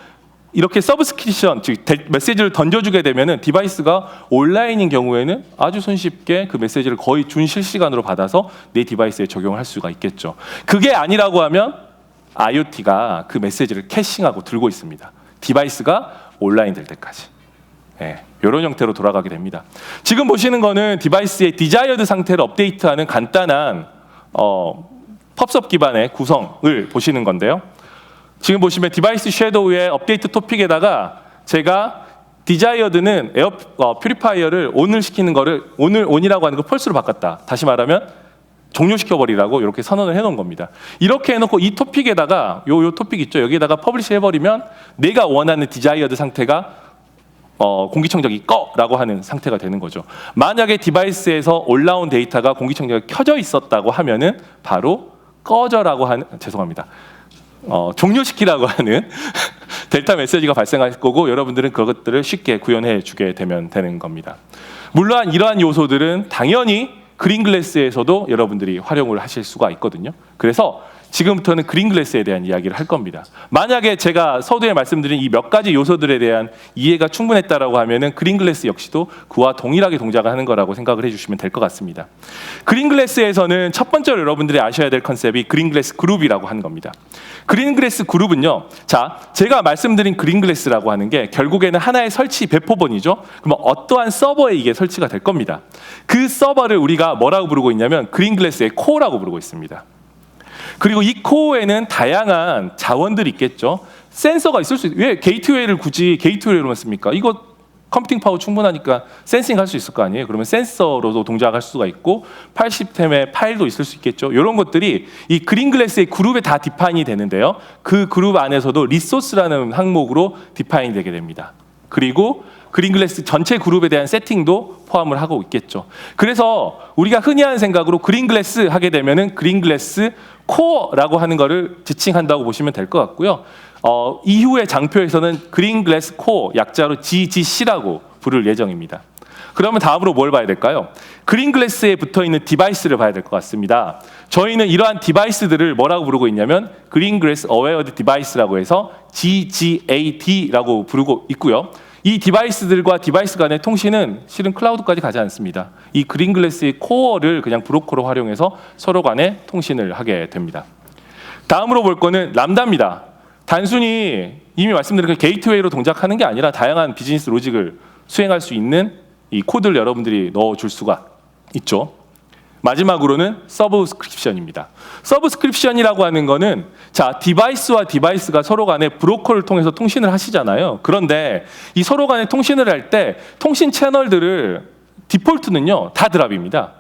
이렇게 서브스크립션, 즉 메시지를 던져주게 되면은 디바이스가 온라인인 경우에는 아주 손쉽게 그 메시지를 거의 준실시간으로 받아서 내 디바이스에 적용할 수가 있겠죠. 그게 아니라고 하면 IoT가 그 메시지를 캐싱하고 들고 있습니다. 디바이스가 온라인 될 때까지. 이런 형태로 돌아가게 됩니다. 지금 보시는 거는 디바이스의 디자이어드 상태를 업데이트하는 간단한 펍섭 기반의 구성을 보시는 건데요. 지금 보시면 디바이스 섀도우의 업데이트 토픽에다가 제가 디자이어드는 에어 퓨리파이어를 온을 시키는 거를 오늘 온이라고 하는 걸 펄스로 바꿨다. 다시 말하면 종료시켜버리라고 이렇게 선언을 해놓은 겁니다. 이렇게 해놓고 이 토픽에다가 요 토픽 있죠. 여기에다가 퍼블리시 해버리면 내가 원하는 디자이어드 상태가 공기청정기 꺼라고 하는 상태가 되는 거죠. 만약에 디바이스에서 올라온 데이터가 공기청정기가 켜져 있었다고 하면은 바로 꺼져라고 하는 죄송합니다. 종료시키라고 하는 델타 메시지가 발생할 거고 여러분들은 그것들을 쉽게 구현해 주게 되면 되는 겁니다. 물론 이러한 요소들은 당연히 그린글래스에서도 여러분들이 활용을 하실 수가 있거든요. 그래서 지금부터는 그린글래스에 대한 이야기를 할 겁니다. 만약에 제가 서두에 말씀드린 이 몇 가지 요소들에 대한 이해가 충분했다라고 하면은 그린글래스 역시도 그와 동일하게 동작을 하는 거라고 생각을 해주시면 될 것 같습니다. 그린글래스에서는 첫 번째로 여러분들이 아셔야 될 컨셉이 그린글래스 그룹이라고 하는 겁니다. 그린글래스 그룹은요, 자, 제가 말씀드린 그린글래스라고 하는 게 결국에는 하나의 설치 배포본이죠. 그러면 어떠한 서버에 이게 설치가 될 겁니다. 그 서버를 우리가 뭐라고 부르고 있냐면 그린글래스의 코어라고 부르고 있습니다. 그리고 이 코어에는 다양한 자원들이 있겠죠. 센서가 있을 수 있어요. 왜 게이트웨이를 굳이 게이트웨이로만 씁니까? 이거 컴퓨팅 파워 충분하니까 센싱 할 수 있을 거 아니에요. 그러면 센서로도 동작할 수가 있고 80템의 파일도 있을 수 있겠죠. 이런 것들이 이 그린글래스의 그룹에 다 디파인이 되는데요. 그 그룹 안에서도 리소스라는 항목으로 디파인 되게 됩니다. 그리고 그린글래스 전체 그룹에 대한 세팅도 포함을 하고 있겠죠. 그래서 우리가 흔히 하는 생각으로 그린글래스 하게 되면은 그린글래스 코어라고 하는 거를 지칭한다고 보시면 될 것 같고요. 이후의 장표에서는 그린글래스 코어 약자로 GGC라고 부를 예정입니다. 그러면 다음으로 뭘 봐야 될까요? 그린글래스에 붙어있는 디바이스를 봐야 될 것 같습니다. 저희는 이러한 디바이스들을 뭐라고 부르고 있냐면 그린글래스 어웨어드 디바이스라고 해서 GGAD라고 부르고 있고요. 이 디바이스들과 디바이스 간의 통신은 실은 클라우드까지 가지 않습니다. 이 그린글래스의 코어를 그냥 브로커로 활용해서 서로 간에 통신을 하게 됩니다. 다음으로 볼 거는 람다입니다. 단순히 이미 말씀드린 그 게이트웨이로 동작하는 게 아니라 다양한 비즈니스 로직을 수행할 수 있는 이 코드를 여러분들이 넣어줄 수가 있죠. 마지막으로는 서브스크립션입니다. 서브스크립션이라고 하는 거는 자, 디바이스와 디바이스가 서로 간에 브로커를 통해서 통신을 하시잖아요. 그런데 이 서로 간에 통신을 할 때 통신 채널들을 디폴트는요 다 드랍입니다.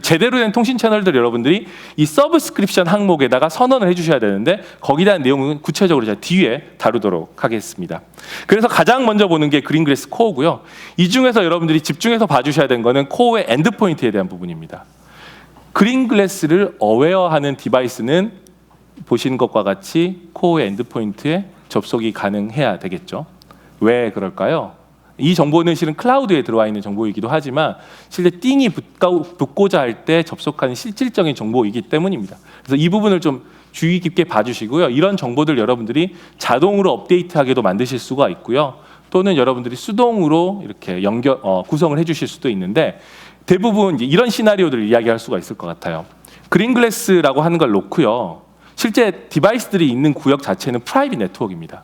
제대로 된 통신 채널들 여러분들이 이 서브스크립션 항목에다가 선언을 해주셔야 되는데 거기에 대한 내용은 구체적으로 제가 뒤에 다루도록 하겠습니다. 그래서 가장 먼저 보는 게 그린글래스 코어고요. 이 중에서 여러분들이 집중해서 봐주셔야 되는 거는 코어의 엔드포인트에 대한 부분입니다. 그린글래스를 어웨어하는 디바이스는 보시는 것과 같이 코어의 엔드포인트에 접속이 가능해야 되겠죠. 왜 그럴까요? 이 정보는 실은 클라우드에 들어와 있는 정보이기도 하지만 실제 띵이 붙고자 할 때 접속하는 실질적인 정보이기 때문입니다. 그래서 이 부분을 좀 주의 깊게 봐주시고요. 이런 정보들 여러분들이 자동으로 업데이트하게도 만드실 수가 있고요. 또는 여러분들이 수동으로 이렇게 구성을 해주실 수도 있는데 대부분 이제 이런 시나리오들을 이야기할 수가 있을 것 같아요. 그린글래스라고 하는 걸 놓고요. 실제 디바이스들이 있는 구역 자체는 프라이빗 네트워크입니다.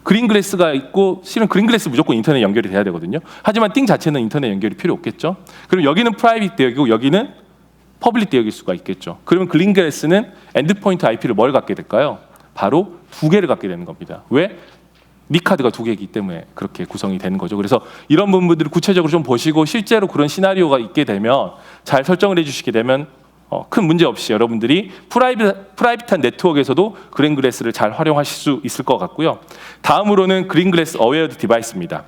그린글래스가 있고 실은 그린글래스 무조건 인터넷 연결이 돼야 되거든요. 하지만 띵 자체는 인터넷 연결이 필요 없겠죠. 그럼 여기는 프라이빗 대역이고 여기는 퍼블릭 대역일 수가 있겠죠. 그러면 그린글래스는 엔드포인트 IP를 뭘 갖게 될까요? 바로 2개를 갖게 되는 겁니다. 왜? 니 카드가 2개이기 때문에 그렇게 구성이 되는 거죠. 그래서 이런 부분들을 구체적으로 좀 보시고 실제로 그런 시나리오가 있게 되면 잘 설정을 해주시게 되면 큰 문제 없이 여러분들이 프라이빗한 네트워크에서도 그린글래스를 잘 활용하실 수 있을 것 같고요. 다음으로는 그린글래스 어웨어드 디바이스입니다.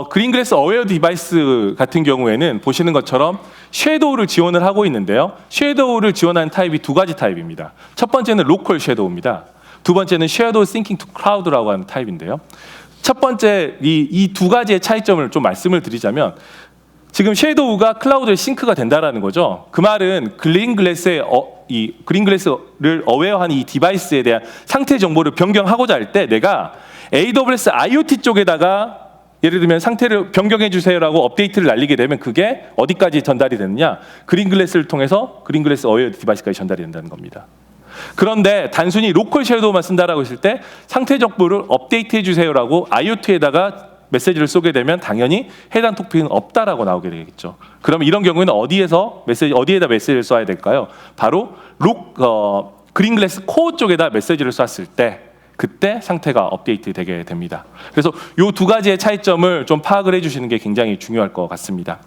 그린글래스 어웨어드 디바이스 같은 경우에는 보시는 것처럼 섀도우를 지원을 하고 있는데요. 섀도우를 지원하는 타입이 2가지 타입입니다. 첫 번째는 로컬 섀도우입니다. 두 번째는 섀도우 싱킹 투 클라우드라고 하는 타입인데요. 첫 번째 이 2가지의 차이점을 좀 말씀을 드리자면 지금 섀도우가 클라우드에 싱크가 된다라는 거죠. 그 말은 그린글래스를 어웨어하는 이 디바이스에 대한 상태 정보를 변경하고자 할 때 내가 AWS IoT 쪽에다가 예를 들면 상태를 변경해 주세요라고 업데이트를 날리게 되면 그게 어디까지 전달이 되느냐? 그린글래스를 통해서 그린글래스 어웨어드 디바이스까지 전달이 된다는 겁니다. 그런데 단순히 로컬 섀도우만 쓴다라고 했을 때 상태 정보를 업데이트해 주세요라고 IoT에다가 메시지를 쏘게 되면 당연히 해당 토픽은 없다라고 나오게 되겠죠. 그러면 이런 경우에는 어디에다 메시지를 쏴야 될까요? 바로 그린글래스 코어 쪽에다 메시지를 쐈을 때 그때 상태가 업데이트 되게 됩니다. 그래서 이 2가지의 차이점을 좀 파악을 해주시는 게 굉장히 중요할 것 같습니다.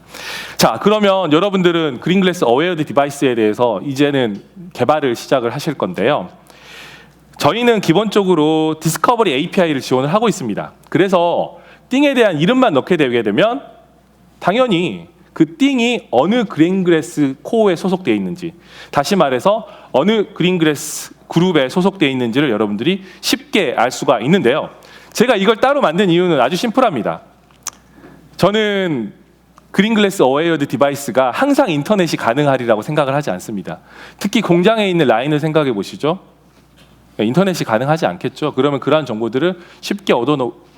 자, 그러면 여러분들은 그린글래스 어웨어드 디바이스에 대해서 이제는 개발을 시작을 하실 건데요. 저희는 기본적으로 디스커버리 API를 지원을 하고 있습니다. 그래서 띵에 대한 이름만 넣게 되게 되면 당연히 그 띵이 어느 그린글래스 코어에 소속되어 있는지, 다시 말해서 어느 그린글래스 그룹에 소속되어 있는지를 여러분들이 쉽게 알 수가 있는데요. 제가 이걸 따로 만든 이유는 아주 심플합니다. 저는 그린글래스 어웨어드 디바이스가 항상 인터넷이 가능하리라고 생각을 하지 않습니다. 특히 공장에 있는 라인을 생각해 보시죠. 인터넷이 가능하지 않겠죠. 그러면 그러한 정보들을 쉽게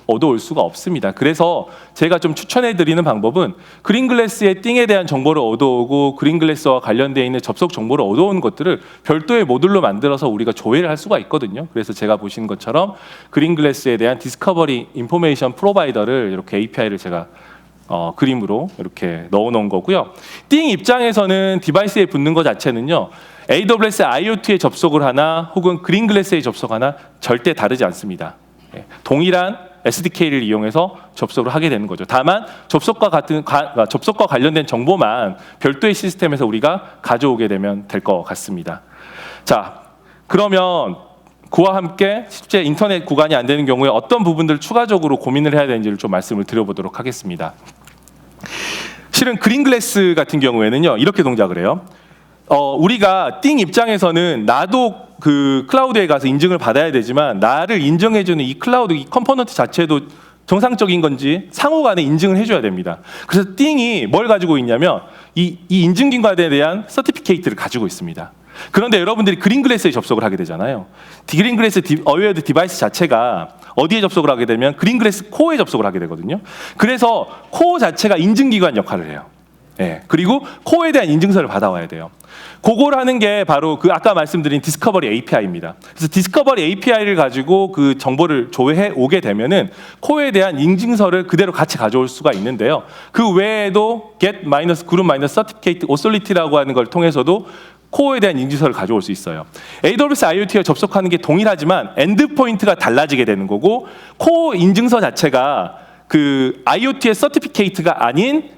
얻어올 수가 없습니다. 그래서 제가 좀 추천해드리는 방법은 그린글래스의 띵에 대한 정보를 얻어오고 그린글래스와 관련되어 있는 접속 정보를 얻어오는 것들을 별도의 모듈로 만들어서 우리가 조회를 할 수가 있거든요. 그래서 제가 보시는 것처럼 그린글래스에 대한 디스커버리 인포메이션 프로바이더를 이렇게 API를 제가 그림으로 이렇게 넣어놓은 거고요. 띵 입장에서는 디바이스에 붙는 것 자체는요. AWS IoT에 접속을 하나 혹은 그린글래스에 접속하나 절대 다르지 않습니다. 동일한 SDK를 이용해서 접속을 하게 되는 거죠. 다만 접속과 관련된 정보만 별도의 시스템에서 우리가 가져오게 되면 될 것 같습니다. 자, 그러면 그와 함께 실제 인터넷 구간이 안 되는 경우에 어떤 부분들을 추가적으로 고민을 해야 되는지를 좀 말씀을 드려보도록 하겠습니다. 실은 그린글래스 같은 경우에는요, 이렇게 동작을 해요. 우리가 띵 입장에서는 나도 그 클라우드에 가서 인증을 받아야 되지만 나를 인정해주는 이 클라우드 이 컴포넌트 자체도 정상적인 건지 상호간에 인증을 해줘야 됩니다. 그래서 띵이 뭘 가지고 있냐면 이 인증기관에 대한 서티피케이트를 가지고 있습니다. 그런데 여러분들이 그린글래스에 접속을 하게 되잖아요. 그린글래스 어웨어드 디바이스 자체가 어디에 접속을 하게 되면 그린글래스 코어에 접속을 하게 되거든요. 그래서 코어 자체가 인증기관 역할을 해요. 그리고 코어에 대한 인증서를 받아와야 돼요. 그걸 하는 게 바로 그 아까 말씀드린 디스커버리 API입니다. 그래서 디스커버리 API를 가지고 그 정보를 조회해 오게 되면은 코어에 대한 인증서를 그대로 같이 가져올 수가 있는데요. 그 외에도 get-group-certificate authority라고 하는 걸 통해서도 코어에 대한 인증서를 가져올 수 있어요. AWS IoT에 접속하는 게 동일하지만 엔드포인트가 달라지게 되는 거고 코어 인증서 자체가 그 IoT의 서티피케이트가 아닌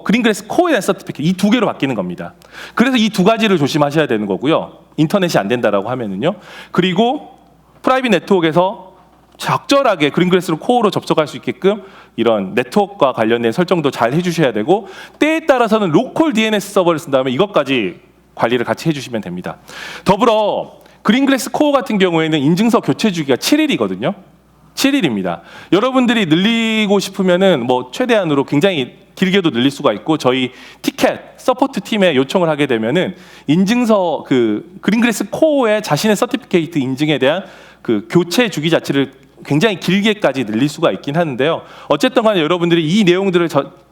그린글래스 코어에 대한 서티피케이트 이 2개로 바뀌는 겁니다. 그래서 이 2가지를 조심하셔야 되는 거고요. 인터넷이 안 된다라고 하면은요. 그리고 프라이빗 네트워크에서 적절하게 그린글래스 코어로 접속할 수 있게끔 이런 네트워크와 관련된 설정도 잘 해주셔야 되고 때에 따라서는 로컬 DNS 서버를 쓴다면 이것까지 관리를 같이 해주시면 됩니다. 더불어 그린글래스 코어 같은 경우에는 인증서 교체 주기가 7일이거든요. 7일입니다. 여러분들이 늘리고 싶으면은 뭐 최대한으로 굉장히 길게도 늘릴 수가 있고 저희 티켓 서포트 팀에 요청을 하게 되면은 인증서 그 그린글래스 코어의 자신의 서티피케이트 인증에 대한 그 교체 주기 자체를 굉장히 길게까지 늘릴 수가 있긴 하는데요. 어쨌든 간에 여러분들이 이 내용들을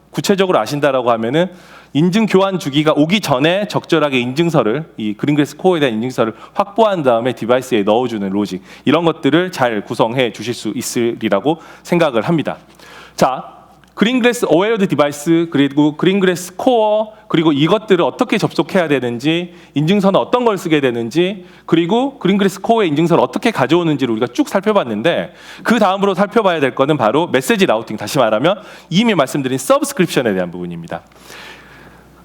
구체적으로 아신다라고 하면은 인증 교환 주기가 오기 전에 적절하게 인증서를 이 그린글래스 코어에 대한 인증서를 확보한 다음에 디바이스에 넣어주는 로직 이런 것들을 잘 구성해 주실 수 있으리라고 생각을 합니다. 자, 그린글래스 어웨어드 디바이스, 그리고 그린글래스 코어, 그리고 이것들을 어떻게 접속해야 되는지, 인증서는 어떤 걸 쓰게 되는지, 그리고 그린글래스 코어의 인증서를 어떻게 가져오는지를 우리가 쭉 살펴봤는데, 그 다음으로 살펴봐야 될 거는 바로 메시지 라우팅, 다시 말하면 이미 말씀드린 서브스크립션에 대한 부분입니다.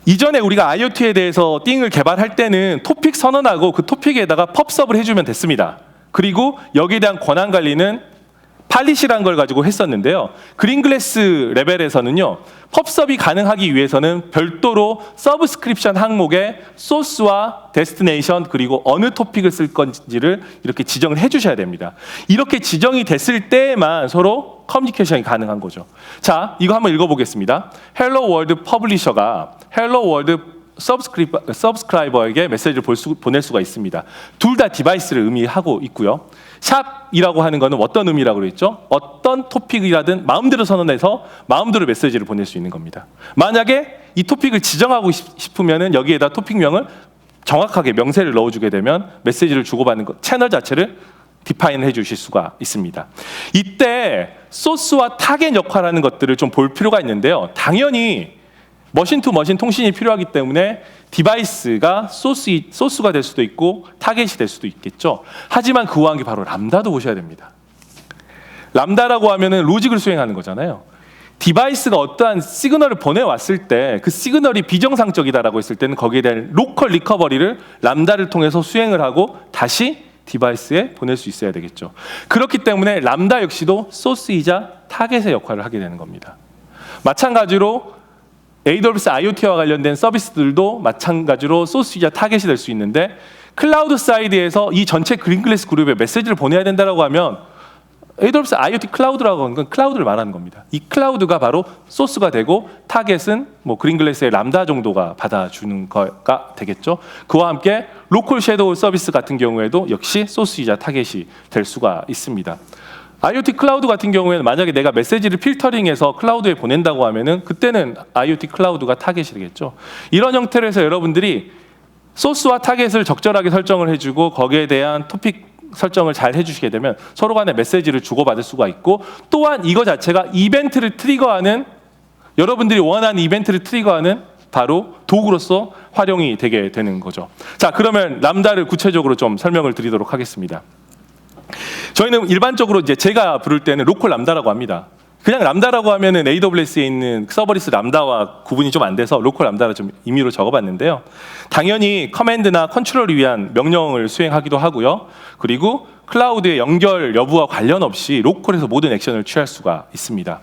이전에 우리가 IoT에 대해서 띵을 개발할 때는 토픽 선언하고 그 토픽에다가 펍섭을 해주면 됐습니다. 그리고 여기에 대한 권한 관리는 팔릿이라는 걸 가지고 했었는데요. 그린글래스 레벨에서는요, 펍섭이 가능하기 위해서는 별도로 서브스크립션 항목에 소스와 데스티네이션 그리고 어느 토픽을 쓸 건지를 이렇게 지정을 해주셔야 됩니다. 이렇게 지정이 됐을 때에만 서로 커뮤니케이션이 가능한 거죠. 자, 이거 한번 읽어보겠습니다. 헬로 월드 퍼블리셔가 헬로 월드 서브스크라이버에게 메시지를 보낼 수가 있습니다. 둘 다 디바이스를 의미하고 있고요. 샵이라고 하는 거는 어떤 의미라고 그랬죠? 어떤 토픽이라든 마음대로 선언해서 마음대로 메시지를 보낼 수 있는 겁니다. 만약에 이 토픽을 지정하고 싶으면 여기에다 토픽명을 정확하게 명세를 넣어주게 되면 메시지를 주고받는 것, 채널 자체를 디파인을 해주실 수가 있습니다. 이때 소스와 타겟 역할하는 것들을 좀 볼 필요가 있는데요. 당연히 머신 투 머신 통신이 필요하기 때문에 디바이스가 소스가 될 수도 있고 타겟이 될 수도 있겠죠. 하지만 그와 함께 바로 람다도 보셔야 됩니다. 람다라고 하면은 로직을 수행하는 거잖아요. 디바이스가 어떠한 시그널을 보내왔을 때 그 시그널이 비정상적이다라고 했을 때는 거기에 대한 로컬 리커버리를 람다를 통해서 수행을 하고 다시 디바이스에 보낼 수 있어야 되겠죠. 그렇기 때문에 람다 역시도 소스이자 타겟의 역할을 하게 되는 겁니다. 마찬가지로 AWS IoT와 관련된 서비스들도 마찬가지로 소스이자 타겟이 될 수 있는데, 클라우드 사이드에서 이 전체 그린글래스 그룹에 메시지를 보내야 된다고 하면 AWS IoT 클라우드라고 하는 건 클라우드를 말하는 겁니다. 이 클라우드가 바로 소스가 되고 타겟은 뭐 그린글래스의 람다 정도가 받아주는 거가 되겠죠. 그와 함께 로컬 섀도우 서비스 같은 경우에도 역시 소스이자 타겟이 될 수가 있습니다. IoT 클라우드 같은 경우에는 만약에 내가 메시지를 필터링해서 클라우드에 보낸다고 하면은 그때는 IoT 클라우드가 타겟이 되겠죠. 이런 형태로 해서 여러분들이 소스와 타겟을 적절하게 설정을 해주고 거기에 대한 토픽 설정을 잘 해주시게 되면 서로 간에 메시지를 주고받을 수가 있고, 또한 이거 자체가 이벤트를 트리거하는, 여러분들이 원하는 이벤트를 트리거하는 바로 도구로서 활용이 되게 되는 거죠. 자, 그러면 람다를 구체적으로 좀 설명을 드리도록 하겠습니다. 저희는 일반적으로 이제 제가 부를 때는 로컬 람다라고 합니다. 그냥 람다라고 하면은 AWS에 있는 서버리스 람다와 구분이 좀 안 돼서 로컬 람다를 좀 임의로 적어봤는데요. 당연히 커맨드나 컨트롤을 위한 명령을 수행하기도 하고요. 그리고 클라우드의 연결 여부와 관련 없이 로컬에서 모든 액션을 취할 수가 있습니다.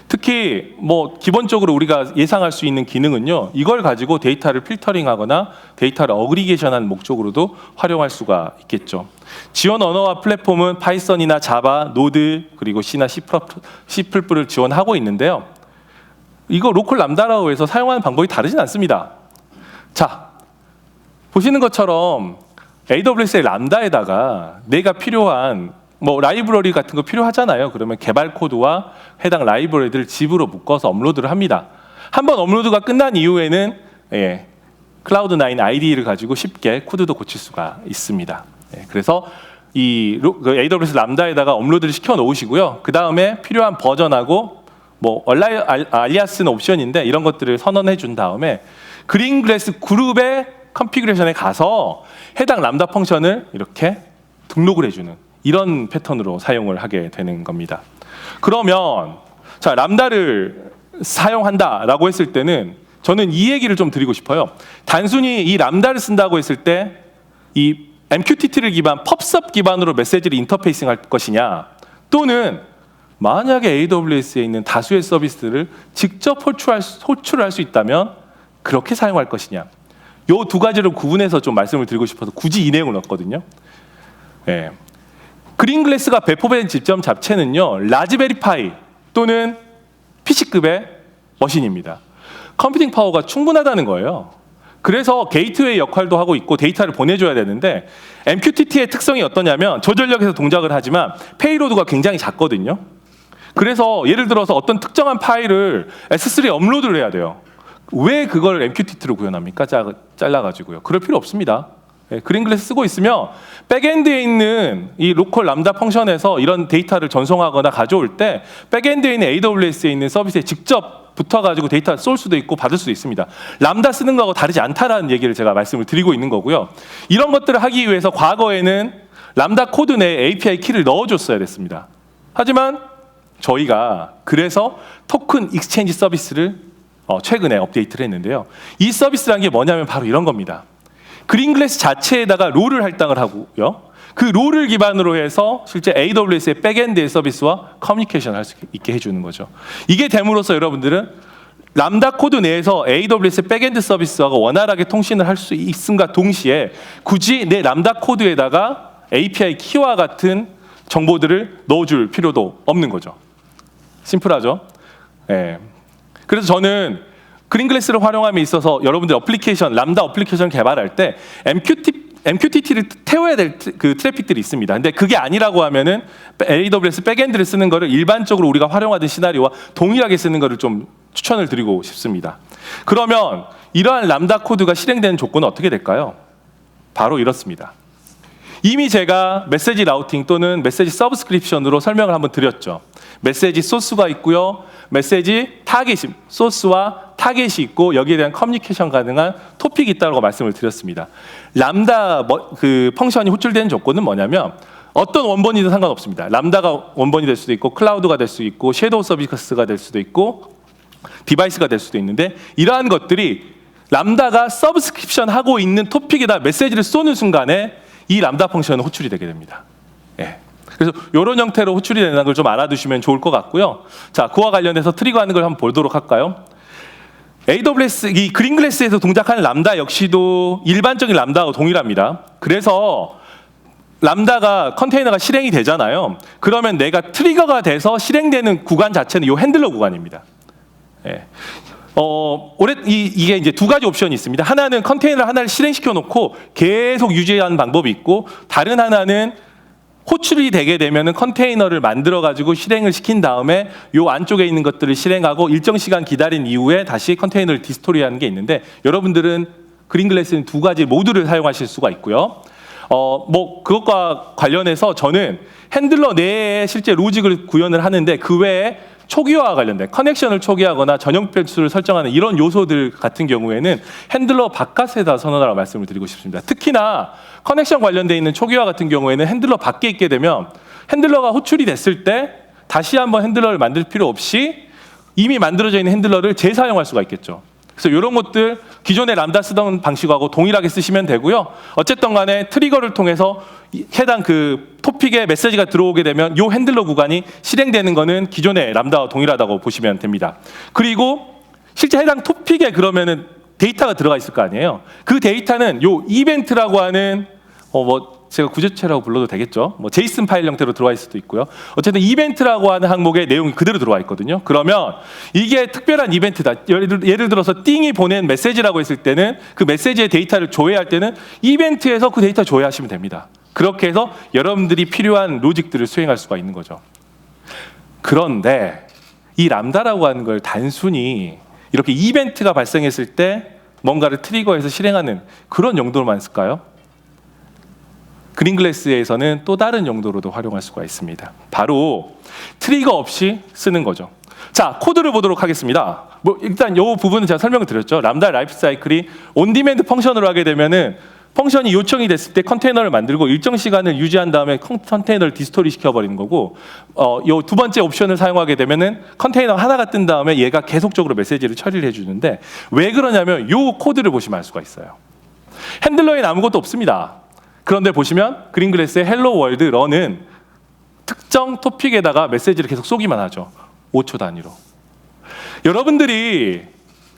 특히 뭐 기본적으로 우리가 예상할 수 있는 기능은요, 이걸 가지고 데이터를 필터링하거나 데이터를 어그리게이션하는 목적으로도 활용할 수가 있겠죠. 지원 언어와 플랫폼은 파이썬이나 자바, 노드, 그리고 C나 C++를 지원하고 있는데요. 이거 로컬 람다라고 해서 사용하는 방법이 다르진 않습니다. 자, 보시는 것처럼 AWS의 람다에다가 내가 필요한 뭐 라이브러리 같은 거 필요하잖아요. 그러면 개발 코드와 해당 라이브러리들을 집으로 묶어서 업로드를 합니다. 한번 업로드가 끝난 이후에는 클라우드9 IDE를 가지고 쉽게 코드도 고칠 수가 있습니다. 그래서 이 AWS 람다에다가 업로드를 시켜 놓으시고요. 그 다음에 필요한 버전하고 뭐 알리아스는 옵션인데 이런 것들을 선언해 준 다음에 그린글래스 그룹의 컨피그레이션에 가서 해당 람다 펑션을 이렇게 등록을 해주는 이런 패턴으로 사용을 하게 되는 겁니다. 그러면 자, 람다를 사용한다라고 했을 때는 저는 이 얘기를 좀 드리고 싶어요. 단순히 이 람다를 쓴다고 했을 때 이 MQTT를 기반, 펍섭 기반으로 메시지를 인터페이싱 할 것이냐, 또는 만약에 AWS에 있는 다수의 서비스들을 직접 호출할 수 있다면 그렇게 사용할 것이냐, 이 두 가지를 구분해서 좀 말씀을 드리고 싶어서 굳이 이 내용을 넣었거든요. 그린글래스가 배포된 지점 자체는요, 라즈베리파이 또는 PC급의 머신입니다. 컴퓨팅 파워가 충분하다는 거예요. 그래서 게이트웨이 역할도 하고 있고 데이터를 보내줘야 되는데, MQTT의 특성이 어떠냐면 저전력에서 동작을 하지만 페이로드가 굉장히 작거든요. 그래서 예를 들어서 어떤 특정한 파일을 S3에 업로드를 해야 돼요. 왜 그걸 MQTT로 구현합니까? 잘라가지고요. 그럴 필요 없습니다. 그린글래스 쓰고 있으면 백엔드에 있는 이 로컬 람다 펑션에서 이런 데이터를 전송하거나 가져올 때 백엔드에 있는 AWS에 있는 서비스에 직접 붙어가지고 데이터를 쏠 수도 있고 받을 수도 있습니다. 람다 쓰는 거하고 다르지 않다라는 얘기를 제가 말씀을 드리고 있는 거고요. 이런 것들을 하기 위해서 과거에는 람다 코드 내에 API 키를 넣어줬어야 됐습니다. 하지만 저희가 그래서 토큰 익스체인지 서비스를 최근에 업데이트를 했는데요. 이 서비스라는 게 뭐냐면 바로 이런 겁니다. 그린글래스 자체에다가 롤을 할당을 하고요. 그 롤을 기반으로 해서 실제 AWS의 백엔드의 서비스와 커뮤니케이션을 할 수 있게 해주는 거죠. 이게 됨으로써 여러분들은 람다 코드 내에서 AWS 백엔드 서비스와 원활하게 통신을 할 수 있음과 동시에 굳이 내 람다 코드에다가 API 키와 같은 정보들을 넣어줄 필요도 없는 거죠. 심플하죠? 네. 그래서 저는 그린글래스를 활용함에 있어서 여러분들 어플리케이션, 람다 어플리케이션 개발할 때 MQTT를 태워야 될 그 트래픽들이 있습니다. 근데 그게 아니라고 하면은 AWS 백엔드를 쓰는 거를 일반적으로 우리가 활용하던 시나리오와 동일하게 쓰는 거를 좀 추천을 드리고 싶습니다. 그러면 이러한 람다 코드가 실행되는 조건은 어떻게 될까요? 바로 이렇습니다. 이미 제가 메시지 라우팅 또는 메시지 서브스크립션으로 설명을 한번 드렸죠. 메시지 소스가 있고요. 메시지 타겟이, 소스와 타겟이 있고 여기에 대한 커뮤니케이션 가능한 토픽이 있다고 말씀을 드렸습니다. 람다 그 펑션이 호출되는 조건은 뭐냐면 어떤 원본이든 상관없습니다. 람다가 원본이 될 수도 있고 클라우드가 될 수도 있고 섀도우 서비스가 될 수도 있고 디바이스가 될 수도 있는데 이러한 것들이 람다가 서브스크립션 하고 있는 토픽에다 메시지를 쏘는 순간에 이 람다 펑션은 호출이 되게 됩니다. 예. 그래서 이런 형태로 호출이 되는 걸 좀 알아두시면 좋을 것 같고요. 자, 그와 관련해서 트리거하는 걸 한번 보도록 할까요? AWS, 이 그린글래스에서 동작하는 람다 역시도 일반적인 람다하고 동일합니다. 그래서 람다가 컨테이너가 실행이 되잖아요. 그러면 내가 트리거가 돼서 실행되는 구간 자체는 이 핸들러 구간입니다. 예. 이게 이제 두 가지 옵션이 있습니다. 하나는 컨테이너 하나를 실행시켜 놓고 계속 유지하는 방법이 있고 다른 하나는 호출이 되게 되면은 컨테이너를 만들어 가지고 실행을 시킨 다음에 요 안쪽에 있는 것들을 실행하고 일정 시간 기다린 이후에 다시 컨테이너를 디스토리하는 게 있는데 여러분들은 그린글래스는 두 가지 모두를 사용하실 수가 있고요. 그것과 관련해서 저는 핸들러 내에 실제 로직을 구현을 하는데 그 외에 초기화와 관련된 커넥션을 초기화하거나 전용 변수를 설정하는 이런 요소들 같은 경우에는 핸들러 바깥에다 선언하라고 말씀을 드리고 싶습니다. 특히나 커넥션 관련돼 있는 초기화 같은 경우에는 핸들러 밖에 있게 되면 핸들러가 호출이 됐을 때 다시 한번 핸들러를 만들 필요 없이 이미 만들어져 있는 핸들러를 재사용할 수가 있겠죠. 그래서 이런 것들 기존의 람다 쓰던 방식하고 동일하게 쓰시면 되고요. 어쨌든 간에 트리거를 통해서 해당 그 토픽에 메시지가 들어오게 되면 이 핸들러 구간이 실행되는 거는 기존의 람다와 동일하다고 보시면 됩니다. 그리고 실제 해당 토픽에 그러면은 데이터가 들어가 있을 거 아니에요. 그 데이터는 요 이벤트라고 하는 제가 구조체라고 불러도 되겠죠. 제이슨 파일 형태로 들어와 있을 수도 있고요. 어쨌든 이벤트라고 하는 항목에 내용이 그대로 들어와 있거든요. 그러면 이게 특별한 이벤트다. 예를 들어서 띵이 보낸 메시지라고 했을 때는 그 메시지의 데이터를 조회할 때는 이벤트에서 그 데이터 조회하시면 됩니다. 그렇게 해서 여러분들이 필요한 로직들을 수행할 수가 있는 거죠. 그런데 이 람다라고 하는 걸 단순히 이렇게 이벤트가 발생했을 때 뭔가를 트리거해서 실행하는 그런 용도로만 쓸까요? 그린글래스에서는 또 다른 용도로도 활용할 수가 있습니다. 바로 트리거 없이 쓰는 거죠. 자, 코드를 보도록 하겠습니다. 일단 이 부분은 제가 설명을 드렸죠. 람다 라이프 사이클이 온디맨드 펑션으로 하게 되면은 펑션이 요청이 됐을 때 컨테이너를 만들고 일정 시간을 유지한 다음에 컨테이너를 디스토리 시켜버리는 거고 이 두 번째 옵션을 사용하게 되면은 컨테이너 하나가 뜬 다음에 얘가 계속적으로 메시지를 처리를 해주는데 왜 그러냐면 이 코드를 보시면 알 수가 있어요. 핸들러에는 아무것도 없습니다. 그런데 보시면 그린글래스의 헬로 월드 런은 특정 토픽에다가 메시지를 계속 쏘기만 하죠. 5초 단위로. 여러분들이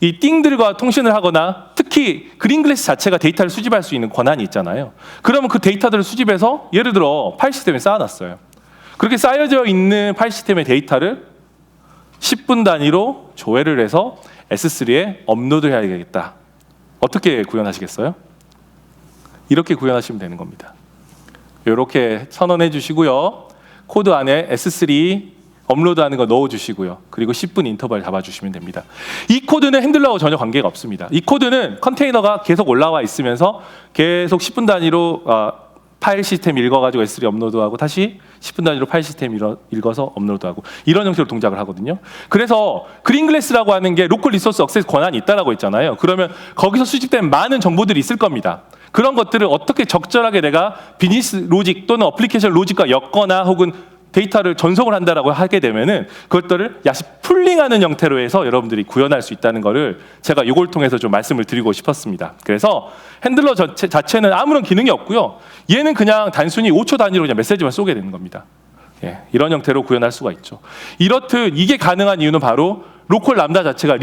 이 띵들과 통신을 하거나 특히 그린글래스 자체가 데이터를 수집할 수 있는 권한이 있잖아요. 그러면 그 데이터들을 수집해서 예를 들어 파일 시스템에 쌓아놨어요. 그렇게 쌓여져 있는 파일 시스템의 데이터를 10분 단위로 조회를 해서 S3에 업로드해야 되겠다. 어떻게 구현하시겠어요? 이렇게 구현하시면 되는 겁니다. 이렇게 선언해 주시고요. 코드 안에 S3 업로드하는 거 넣어주시고요. 그리고 10분 인터벌 잡아주시면 됩니다. 이 코드는 핸들러하고 전혀 관계가 없습니다. 이 코드는 컨테이너가 계속 올라와 있으면서 계속 10분 단위로 파일 시스템 읽어가지고 S3 업로드하고 다시 10분 단위로 파일 시스템 읽어서 업로드하고 이런 형식으로 동작을 하거든요. 그래서 그린글래스라고 하는 게 로컬 리소스 억세스 권한이 있다라고 했잖아요. 그러면 거기서 수집된 많은 정보들이 있을 겁니다. 그런 것들을 어떻게 적절하게 내가 비즈니스 로직 또는 어플리케이션 로직과 엮거나 혹은 데이터를 전송을 한다라고 하게 되면은 그것들을 약시 풀링하는 형태로 해서 여러분들이 구현할 수 있다는 거를 제가 이걸 통해서 좀 말씀을 드리고 싶었습니다. 그래서 핸들러 자체는 아무런 기능이 없고요. 얘는 그냥 단순히 5초 단위로 그냥 메시지만 쏘게 되는 겁니다. 예, 이런 형태로 구현할 수가 있죠. 이렇듯 이게 가능한 이유는 바로 로컬 람다 자체가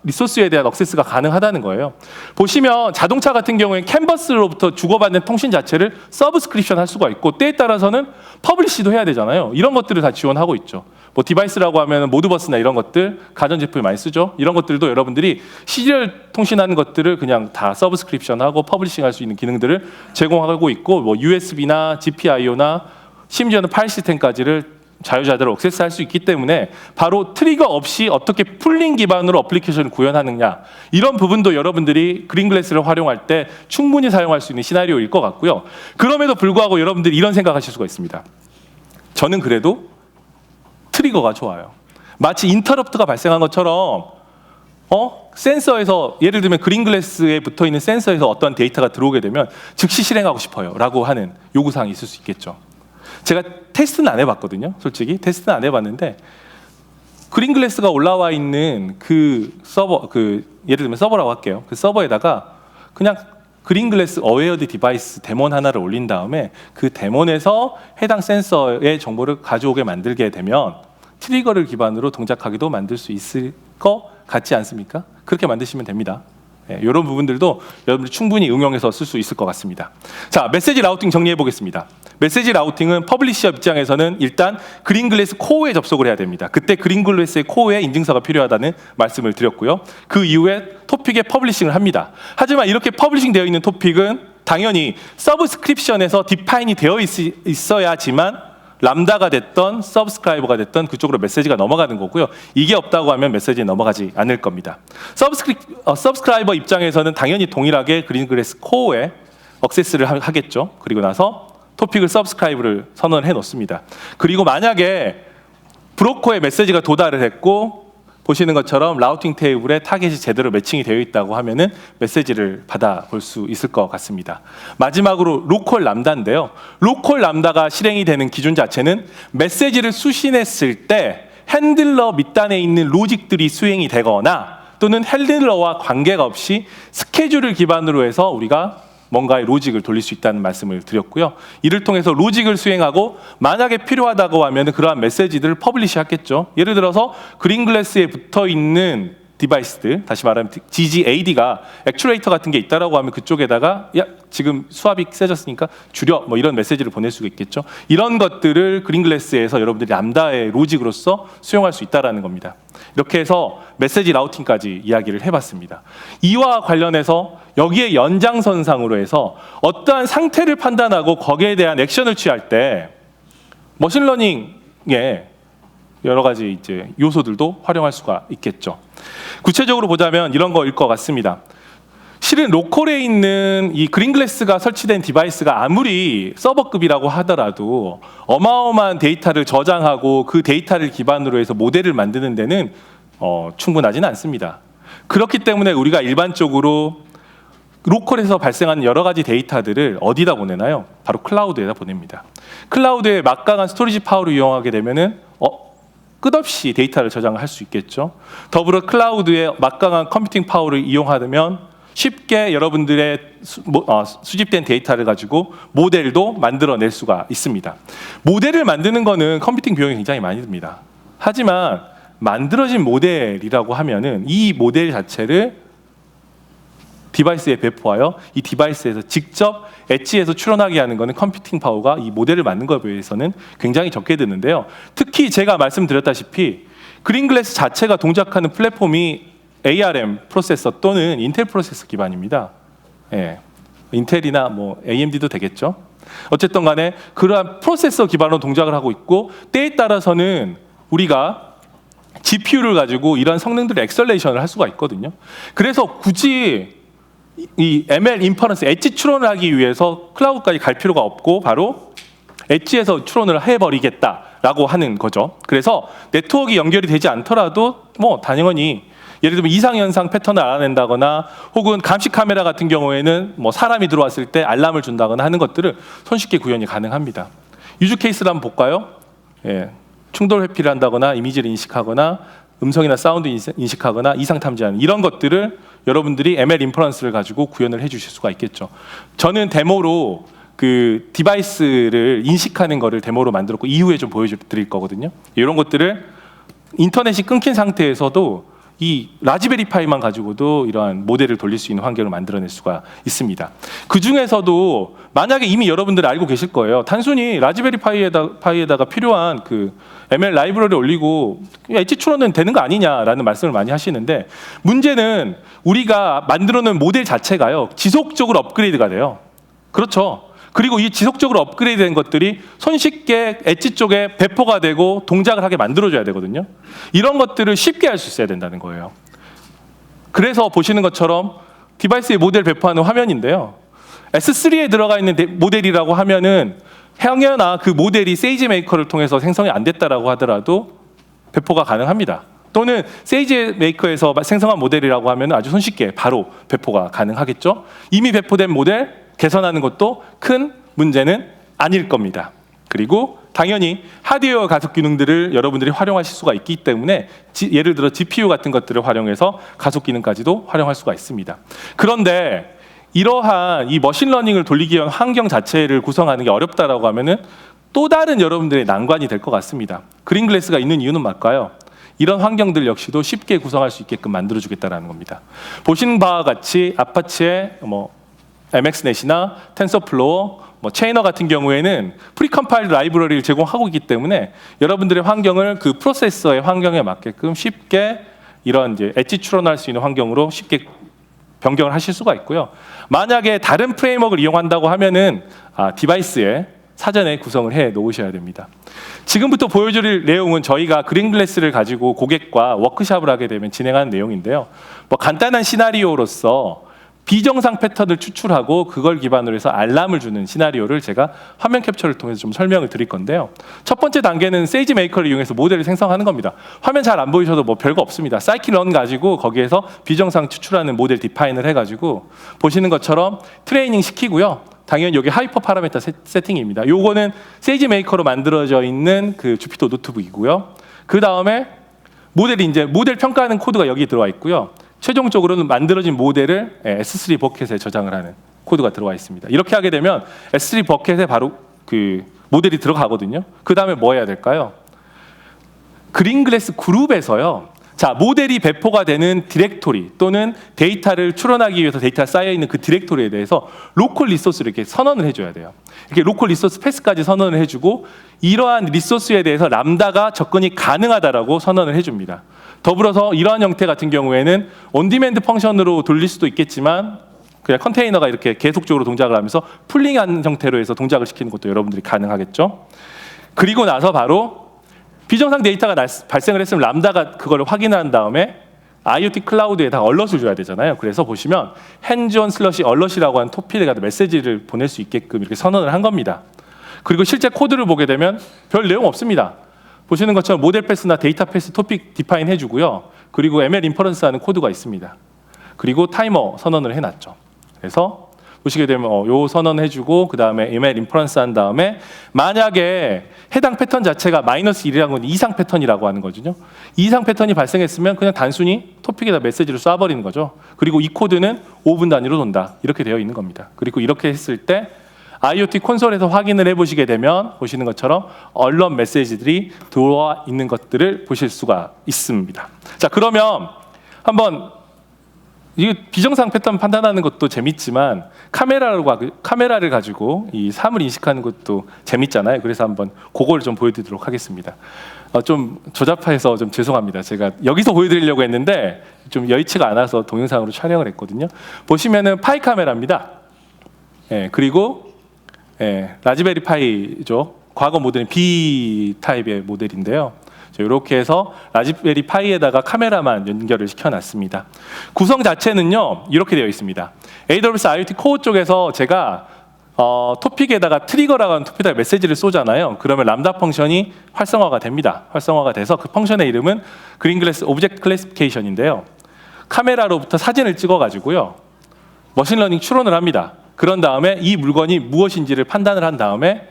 리소스에 대한 억세스가 가능하다는 거예요. 보시면 자동차 같은 경우에 캔버스로부터 주고받는 통신 자체를 서브스크립션 할 수가 있고 때에 따라서는 퍼블리시도 해야 되잖아요. 이런 것들을 다 지원하고 있죠. 뭐 디바이스라고 하면 모드버스나 이런 것들 가전제품에 많이 쓰죠. 이런 것들도 여러분들이 시리얼 통신하는 것들을 그냥 다 서브스크립션하고 퍼블리싱 할 수 있는 기능들을 제공하고 있고 뭐 USB나 GPIO나 심지어는 파일 시스템까지를 자유자재로 액세스할 수 있기 때문에 바로 트리거 없이 어떻게 풀링 기반으로 어플리케이션을 구현하느냐 이런 부분도 여러분들이 그린글래스를 활용할 때 충분히 사용할 수 있는 시나리오일 것 같고요. 그럼에도 불구하고 여러분들이 이런 생각하실 수가 있습니다. 저는 그래도 트리거가 좋아요. 마치 인터럽트가 발생한 것처럼 센서에서 예를 들면 그린글래스에 붙어있는 센서에서 어떤 데이터가 들어오게 되면 즉시 실행하고 싶어요 라고 하는 요구사항이 있을 수 있겠죠. 제가 테스트는 안 해봤거든요. 솔직히 테스트는 안 해봤는데 그린글래스가 올라와 있는 그 서버, 예를 들면 서버라고 할게요. 그 서버에다가 그냥 그린글래스 어웨어드 디바이스 데몬 하나를 올린 다음에 그 데몬에서 해당 센서의 정보를 가져오게 만들게 되면 트리거를 기반으로 동작하기도 만들 수 있을 것 같지 않습니까? 그렇게 만드시면 됩니다. 네, 이런 부분들도 여러분들이 충분히 응용해서 쓸 수 있을 것 같습니다. 자, 메시지 라우팅 정리해 보겠습니다. 메시지 라우팅은 퍼블리셔 입장에서는 일단 그린글래스 코어에 접속을 해야 됩니다. 그때 그린글래스의 코어에 인증서가 필요하다는 말씀을 드렸고요. 그 이후에 토픽에 퍼블리싱을 합니다. 하지만 이렇게 퍼블리싱 되어 있는 토픽은 당연히 서브스크립션에서 디파인이 되어 있어야지만 람다가 됐던 서브스크라이버가 됐던 그쪽으로 메시지가 넘어가는 거고요. 이게 없다고 하면 메시지는 넘어가지 않을 겁니다. 서브스크라이버 입장에서는 당연히 동일하게 그린글래스 코어에 액세스를 하겠죠. 그리고 나서 토픽을 서브스크라이브를 선언해 놓습니다. 그리고 만약에 브로커에 메시지가 도달을 했고 보시는 것처럼 라우팅 테이블에 타겟이 제대로 매칭이 되어 있다고 하면은 메시지를 받아볼 수 있을 것 같습니다. 마지막으로 로컬 람다인데요. 로컬 람다가 실행이 되는 기준 자체는 메시지를 수신했을 때 핸들러 밑단에 있는 로직들이 수행이 되거나 또는 핸들러와 관계가 없이 스케줄을 기반으로 해서 우리가 뭔가의 로직을 돌릴 수 있다는 말씀을 드렸고요. 이를 통해서 로직을 수행하고 만약에 필요하다고 하면 그러한 메시지들을 퍼블리시 하겠죠. 예를 들어서 그린글래스에 붙어있는 디바이스들, 다시 말하면 GGAD가 액츄레이터 같은 게 있다라고 하면 그쪽에다가 야 지금 수압이 세졌으니까 줄여 뭐 이런 메시지를 보낼 수가 있겠죠. 이런 것들을 그린글래스에서 여러분들이 람다의 로직으로서 수용할 수 있다라는 겁니다. 이렇게 해서 메시지 라우팅까지 이야기를 해봤습니다. 이와 관련해서 여기에 연장선상으로 해서 어떠한 상태를 판단하고 거기에 대한 액션을 취할 때 머신러닝에 여러 가지 이제 요소들도 활용할 수가 있겠죠. 구체적으로 보자면 이런 거일 것 같습니다. 실은 로컬에 있는 이 그린글래스가 설치된 디바이스가 아무리 서버급이라고 하더라도 어마어마한 데이터를 저장하고 그 데이터를 기반으로 해서 모델을 만드는 데는 충분하지는 않습니다. 그렇기 때문에 우리가 일반적으로 로컬에서 발생하는 여러 가지 데이터들을 어디다 보내나요? 바로 클라우드에다 보냅니다. 클라우드에 막강한 스토리지 파워를 이용하게 되면은 끝없이 데이터를 저장할 수 있겠죠. 더불어 클라우드의 막강한 컴퓨팅 파워를 이용하면 쉽게 여러분들의 수집된 데이터를 가지고 모델도 만들어낼 수가 있습니다. 모델을 만드는 거는 컴퓨팅 비용이 굉장히 많이 듭니다. 하지만 만들어진 모델이라고 하면은 이 모델 자체를 디바이스에 배포하여 이 디바이스에서 직접 엣지에서 출원하게 하는 것은 컴퓨팅 파워가 이 모델을 만든 것에 비해서는 굉장히 적게 드는데요. 특히 제가 말씀드렸다시피 그린글래스 자체가 동작하는 플랫폼이 ARM 프로세서 또는 인텔 프로세서 기반입니다. 예, 인텔이나 뭐 AMD도 되겠죠. 어쨌든 간에 그러한 프로세서 기반으로 동작을 하고 있고 때에 따라서는 우리가 GPU를 가지고 이런 성능들을 엑셀레이션을 할 수가 있거든요. 그래서 굳이 이 ML 인퍼런스 엣지 추론을 하기 위해서 클라우드까지 갈 필요가 없고 바로 엣지에서 추론을 해버리겠다라고 하는 거죠. 그래서 네트워크가 연결이 되지 않더라도 뭐 당연히 예를 들면 이상현상 패턴을 알아낸다거나 혹은 감시 카메라 같은 경우에는 뭐 사람이 들어왔을 때 알람을 준다거나 하는 것들을 손쉽게 구현이 가능합니다. 유즈 케이스를 한번 볼까요? 예, 충돌 회피를 한다거나 이미지를 인식하거나 음성이나 사운드 인식하거나 이상 탐지하는 이런 것들을 여러분들이 ML 인퍼런스를 가지고 구현을 해주실 수가 있겠죠. 저는 데모로 그 디바이스를 인식하는 거를 데모로 만들었고 이후에 좀 보여드릴 거거든요. 이런 것들을 인터넷이 끊긴 상태에서도 이 라즈베리 파이만 가지고도 이러한 모델을 돌릴 수 있는 환경을 만들어낼 수가 있습니다. 그 중에서도 만약에 이미 여러분들이 알고 계실 거예요. 단순히 라즈베리 파이에다가 필요한 그 ML 라이브러리 올리고 엣지 추론은 되는 거 아니냐라는 말씀을 많이 하시는데 문제는 우리가 만들어놓은 모델 자체가요. 지속적으로 업그레이드가 돼요. 그렇죠. 그리고 이 지속적으로 업그레이드된 것들이 손쉽게 엣지 쪽에 배포가 되고 동작을 하게 만들어줘야 되거든요. 이런 것들을 쉽게 할 수 있어야 된다는 거예요. 그래서 보시는 것처럼 디바이스의 모델 배포하는 화면인데요. S3에 들어가 있는 모델이라고 하면은 행여나 그 모델이 세이지 메이커를 통해서 생성이 안 됐다라고 하더라도 배포가 가능합니다. 또는 세이지 메이커에서 생성한 모델이라고 하면 아주 손쉽게 바로 배포가 가능하겠죠. 이미 배포된 모델 개선하는 것도 큰 문제는 아닐 겁니다. 그리고 당연히 하드웨어 가속 기능들을 여러분들이 활용하실 수가 있기 때문에 예를 들어 GPU 같은 것들을 활용해서 가속 기능까지도 활용할 수가 있습니다. 그런데 이러한 이 머신러닝을 돌리기 위한 환경 자체를 구성하는 게 어렵다라고 하면은 또 다른 여러분들의 난관이 될 것 같습니다. 그린글래스가 있는 이유는 뭘까요? 이런 환경들 역시도 쉽게 구성할 수 있게끔 만들어주겠다는 겁니다. 보시는 바와 같이 아파치의 MXNet이나 텐서플로어, 체이너 같은 경우에는 프리컴파일드 라이브러리를 제공하고 있기 때문에 여러분들의 환경을 그 프로세서의 환경에 맞게끔 쉽게 이런 이제 엣지 추론할 수 있는 환경으로 쉽게 변경을 하실 수가 있고요. 만약에 다른 프레임워크를 이용한다고 하면은 디바이스에 사전에 구성을 해 놓으셔야 됩니다. 지금부터 보여드릴 내용은 저희가 그린글래스를 가지고 고객과 워크샵을 하게 되면 진행하는 내용인데요. 간단한 시나리오로서 비정상 패턴을 추출하고 그걸 기반으로 해서 알람을 주는 시나리오를 제가 화면 캡처를 통해서 좀 설명을 드릴 건데요. 첫 번째 단계는 세이지 메이커를 이용해서 모델을 생성하는 겁니다. 화면 잘 안 보이셔도 별거 없습니다. 사이클런 가지고 거기에서 비정상 추출하는 모델 디파인을 해가지고 보시는 것처럼 트레이닝 시키고요. 당연히 여기 하이퍼 파라미터 세팅입니다. 요거는 세이지 메이커로 만들어져 있는 그 주피터 노트북이고요. 그 다음에 모델이 이제 모델 평가하는 코드가 여기 들어와 있고요. 최종적으로는 만들어진 모델을 S3 버켓에 저장을 하는 코드가 들어와 있습니다. 이렇게 하게 되면 S3 버켓에 바로 그 모델이 들어가거든요. 그 다음에 뭐 해야 될까요? 그린글래스 그룹에서요. 자, 모델이 배포가 되는 디렉토리 또는 데이터를 추론하기 위해서 데이터가 쌓여있는 그 디렉토리에 대해서 로컬 리소스를 이렇게 선언을 해줘야 돼요. 이렇게 로컬 리소스 패스까지 선언을 해주고 이러한 리소스에 대해서 람다가 접근이 가능하다라고 선언을 해줍니다. 더불어서 이러한 형태 같은 경우에는 온디맨드 펑션으로 돌릴 수도 있겠지만 그냥 컨테이너가 이렇게 계속적으로 동작을 하면서 풀링한 형태로 해서 동작을 시키는 것도 여러분들이 가능하겠죠. 그리고 나서 바로 비정상 데이터가 발생을 했으면 람다가 그걸 확인한 다음에 IoT 클라우드에다가 얼럿을 줘야 되잖아요. 그래서 보시면 핸즈온 슬러시 얼럿이라고 하는 토픽에 메시지를 보낼 수 있게끔 이렇게 선언을 한 겁니다. 그리고 실제 코드를 보게 되면 별 내용 없습니다. 보시는 것처럼 모델 패스나 데이터 패스 토픽 디파인 해주고요. 그리고 ML 인퍼런스 하는 코드가 있습니다. 그리고 타이머 선언을 해놨죠. 그래서 보시게 되면 요 선언 해주고 그 다음에 ML 인퍼런스 한 다음에 만약에 해당 패턴 자체가 -1이라는 건 이상 패턴이라고 하는 거죠. 이상 패턴이 발생했으면 그냥 단순히 토픽에다 메시지를 쏴버리는 거죠. 그리고 이 코드는 5분 단위로 돈다. 이렇게 되어 있는 겁니다. 그리고 이렇게 했을 때 IoT 콘솔에서 확인을 해보시게 되면 보시는 것처럼 얼럿 메시지들이 들어와 있는 것들을 보실 수가 있습니다. 자, 그러면 한번 이 비정상 패턴 판단하는 것도 재밌지만 카메라를 가지고 이 사물 인식하는 것도 재밌잖아요. 그래서 한번 그걸 좀 보여드리도록 하겠습니다. 좀 조잡해서 좀 죄송합니다. 제가 여기서 보여드리려고 했는데 좀 여의치가 않아서 동영상으로 촬영을 했거든요. 보시면은 파이 카메라입니다. 그리고 라즈베리 파이죠. 과거 모델은 B 타입의 모델인데요. 이렇게 해서 라즈베리 파이에다가 카메라만 연결을 시켜놨습니다. 구성 자체는요 이렇게 되어 있습니다. AWS IoT 코어 쪽에서 제가 토픽에다가 트리거라고 하는 토픽에다가 메시지를 쏘잖아요. 그러면 람다 펑션이 활성화가 됩니다. 활성화가 돼서 그 펑션의 이름은 그린글래스 오브젝트 클래시피케이션인데요. 카메라로부터 사진을 찍어가지고요. 머신러닝 추론을 합니다. 그런 다음에 이 물건이 무엇인지를 판단을 한 다음에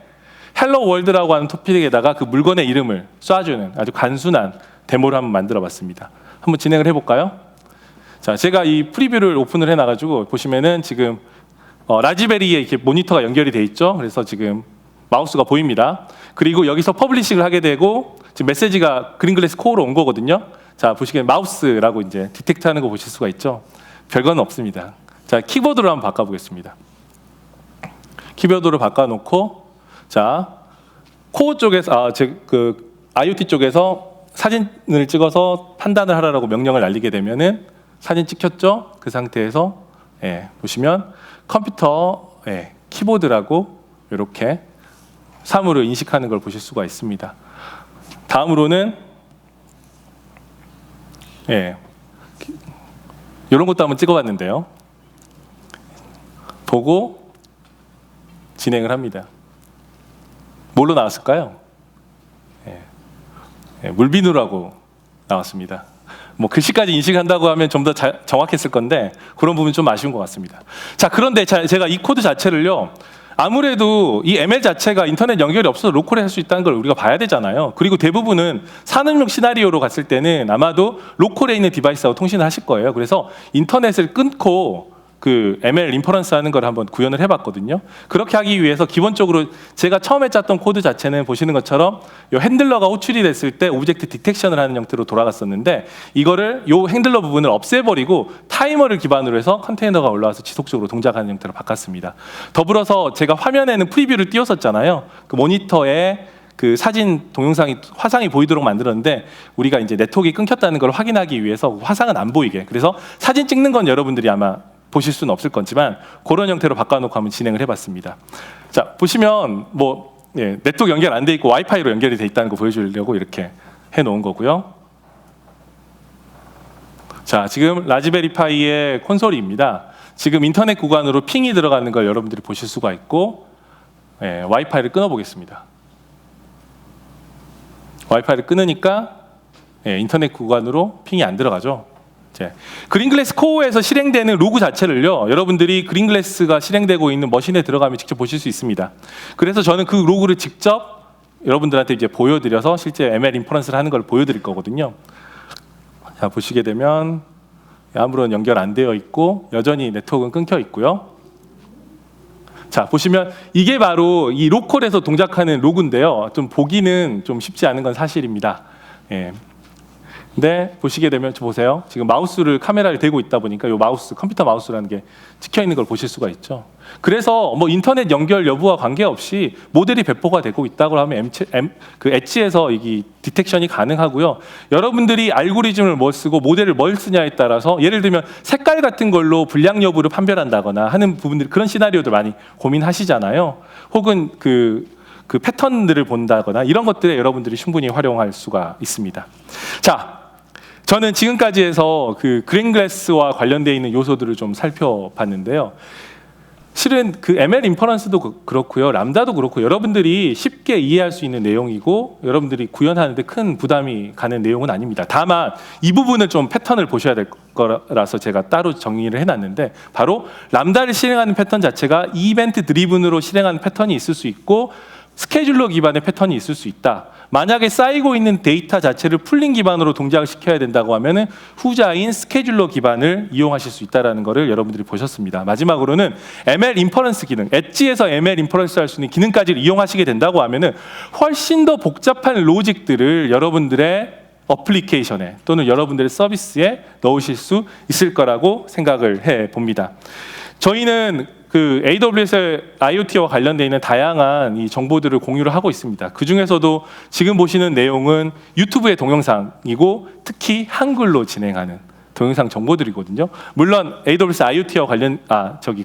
헬로 월드라고 하는 토픽에다가 그 물건의 이름을 쏴주는 아주 간순한 데모를 한번 만들어봤습니다. 한번 진행을 해볼까요? 자, 제가 이 프리뷰를 오픈을 해놔가지고 보시면은 지금 라즈베리에 이렇게 모니터가 연결이 돼 있죠. 그래서 지금 마우스가 보입니다. 그리고 여기서 퍼블리싱을 하게 되고 지금 메시지가 그린글래스 코어로 온 거거든요. 자, 보시기엔 마우스라고 이제 디텍트하는 거 보실 수가 있죠. 별건 없습니다. 자, 키보드로 한번 바꿔보겠습니다. 키보드로 바꿔놓고 자, 코어 쪽에서 그 IoT 쪽에서 사진을 찍어서 판단을 하라고 명령을 날리게 되면은 사진 찍혔죠? 그 상태에서 보시면 컴퓨터 키보드라고 이렇게 사물을 인식하는 걸 보실 수가 있습니다. 다음으로는 이런 것도 한번 찍어봤는데요. 보고 진행을 합니다. 뭘로 나왔을까요? 물비누라고 나왔습니다. 뭐 글씨까지 인식한다고 하면 좀 더 정확했을 건데 그런 부분 좀 아쉬운 것 같습니다. 자, 그런데 제가 이 코드 자체를요. 아무래도 이 ML 자체가 인터넷 연결이 없어서 로컬에 할 수 있다는 걸 우리가 봐야 되잖아요. 그리고 대부분은 산업용 시나리오로 갔을 때는 아마도 로컬에 있는 디바이스하고 통신을 하실 거예요. 그래서 인터넷을 끊고 그 ML 인퍼런스 하는 걸 한번 구현을 해봤거든요. 그렇게 하기 위해서 기본적으로 제가 처음에 짰던 코드 자체는 보시는 것처럼 이 핸들러가 호출이 됐을 때 오브젝트 디텍션을 하는 형태로 돌아갔었는데 이거를 이 핸들러 부분을 없애버리고 타이머를 기반으로 해서 컨테이너가 올라와서 지속적으로 동작하는 형태로 바꿨습니다. 더불어서 제가 화면에는 프리뷰를 띄웠었잖아요. 그 모니터에 그 사진 동영상이 화상이 보이도록 만들었는데 우리가 이제 네트워크가 끊겼다는 걸 확인하기 위해서 화상은 안 보이게, 그래서 사진 찍는 건 여러분들이 아마 보실 수는 없을 거지만 그런 형태로 바꿔놓고 한번 진행을 해봤습니다. 자, 보시면 뭐 네트워크 연결 안 돼 있고 와이파이로 연결이 돼 있다는 거 보여주려고 이렇게 해놓은 거고요. 자, 지금 라즈베리 파이의 콘솔입니다. 지금 인터넷 구간으로 핑이 들어가는 걸 여러분들이 보실 수가 있고 와이파이를 끊어보겠습니다. 와이파이를 끊으니까 인터넷 구간으로 핑이 안 들어가죠. 그린글래스 코어에서 실행되는 로그 자체를요, 여러분들이 그린글래스가 실행되고 있는 머신에 들어가면 직접 보실 수 있습니다. 그래서 저는 그 로그를 직접 여러분들한테 이제 보여드려서 실제 ML 인퍼런스를 하는 걸 보여드릴 거거든요. 자, 보시게 되면 아무런 연결 안 되어 있고 여전히 네트워크는 끊겨 있고요. 자, 보시면 이게 바로 이 로컬에서 동작하는 로그인데요. 좀 보기는 좀 쉽지 않은 건 사실입니다. 근데 보시게 되면 보세요. 지금 마우스를 카메라를 대고 있다 보니까 이 마우스, 컴퓨터 마우스라는 게 찍혀 있는 걸 보실 수가 있죠. 그래서 뭐 인터넷 연결 여부와 관계없이 모델이 배포가 되고 있다고 하면 그 엣지에서 이 디텍션이 가능하고요. 여러분들이 알고리즘을 뭘 쓰고 모델을 뭘 쓰냐에 따라서 예를 들면 색깔 같은 걸로 불량 여부를 판별한다거나 하는 부분들, 그런 시나리오들 많이 고민하시잖아요. 혹은 그 패턴들을 본다거나 이런 것들에 여러분들이 충분히 활용할 수가 있습니다. 자, 저는 지금까지 해서 그 그린글래스와 관련되어 있는 요소들을 좀 살펴봤는데요. 실은 그 ML 인퍼런스도 그렇고요, 람다도 그렇고 여러분들이 쉽게 이해할 수 있는 내용이고 여러분들이 구현하는데 큰 부담이 가는 내용은 아닙니다. 다만 이 부분을 좀 패턴을 보셔야 될 거라서 제가 따로 정리를 해놨는데, 바로 람다를 실행하는 패턴 자체가 이벤트 드리븐으로 실행하는 패턴이 있을 수 있고 스케줄러 기반의 패턴이 있을 수 있다. 만약에 쌓이고 있는 데이터 자체를 풀링 기반으로 동작을 시켜야 된다고 하면은 후자인 스케줄러 기반을 이용하실 수 있다는 것을 여러분들이 보셨습니다. 마지막으로는 ML 인퍼런스 기능, 엣지에서 ML 인퍼런스 할 수 있는 기능까지 이용하시게 된다고 하면은 훨씬 더 복잡한 로직들을 여러분들의 어플리케이션에 또는 여러분들의 서비스에 넣으실 수 있을 거라고 생각을 해 봅니다. 저희는 그 AWS IoT와 관련되어 있는 다양한 이 정보들을 공유를 하고 있습니다. 그 중에서도 지금 보시는 내용은 유튜브의 동영상이고 특히 한글로 진행하는 동영상 정보들이거든요. 물론 AWS IoT와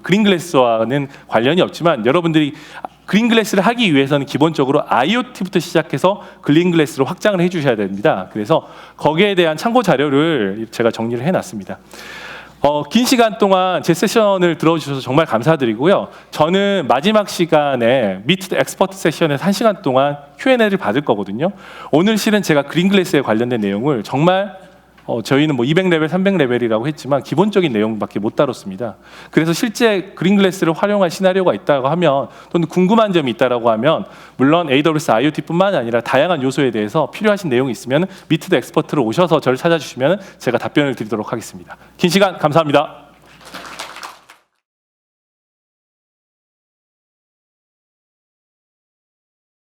그린글래스와는 관련이 없지만 여러분들이 그린글래스를 하기 위해서는 기본적으로 IoT부터 시작해서 그린글래스로 확장을 해주셔야 됩니다. 그래서 거기에 대한 참고 자료를 제가 정리를 해놨습니다. 긴 시간 동안 제 세션을 들어주셔서 정말 감사드리고요. 저는 마지막 시간에 미트 엑스퍼트 세션에서 1시간 동안 Q&A를 받을 거거든요. 오늘 실은 제가 그린글래스에 관련된 내용을 정말 저희는 뭐 200레벨, 300레벨이라고 했지만 기본적인 내용밖에 못 다뤘습니다. 그래서 실제 그린글래스를 활용할 시나리오가 있다고 하면 또는 궁금한 점이 있다고 하면 물론 AWS IoT뿐만 아니라 다양한 요소에 대해서 필요하신 내용이 있으면 미트 엑스퍼트로 오셔서 저를 찾아주시면 제가 답변을 드리도록 하겠습니다. 긴 시간 감사합니다.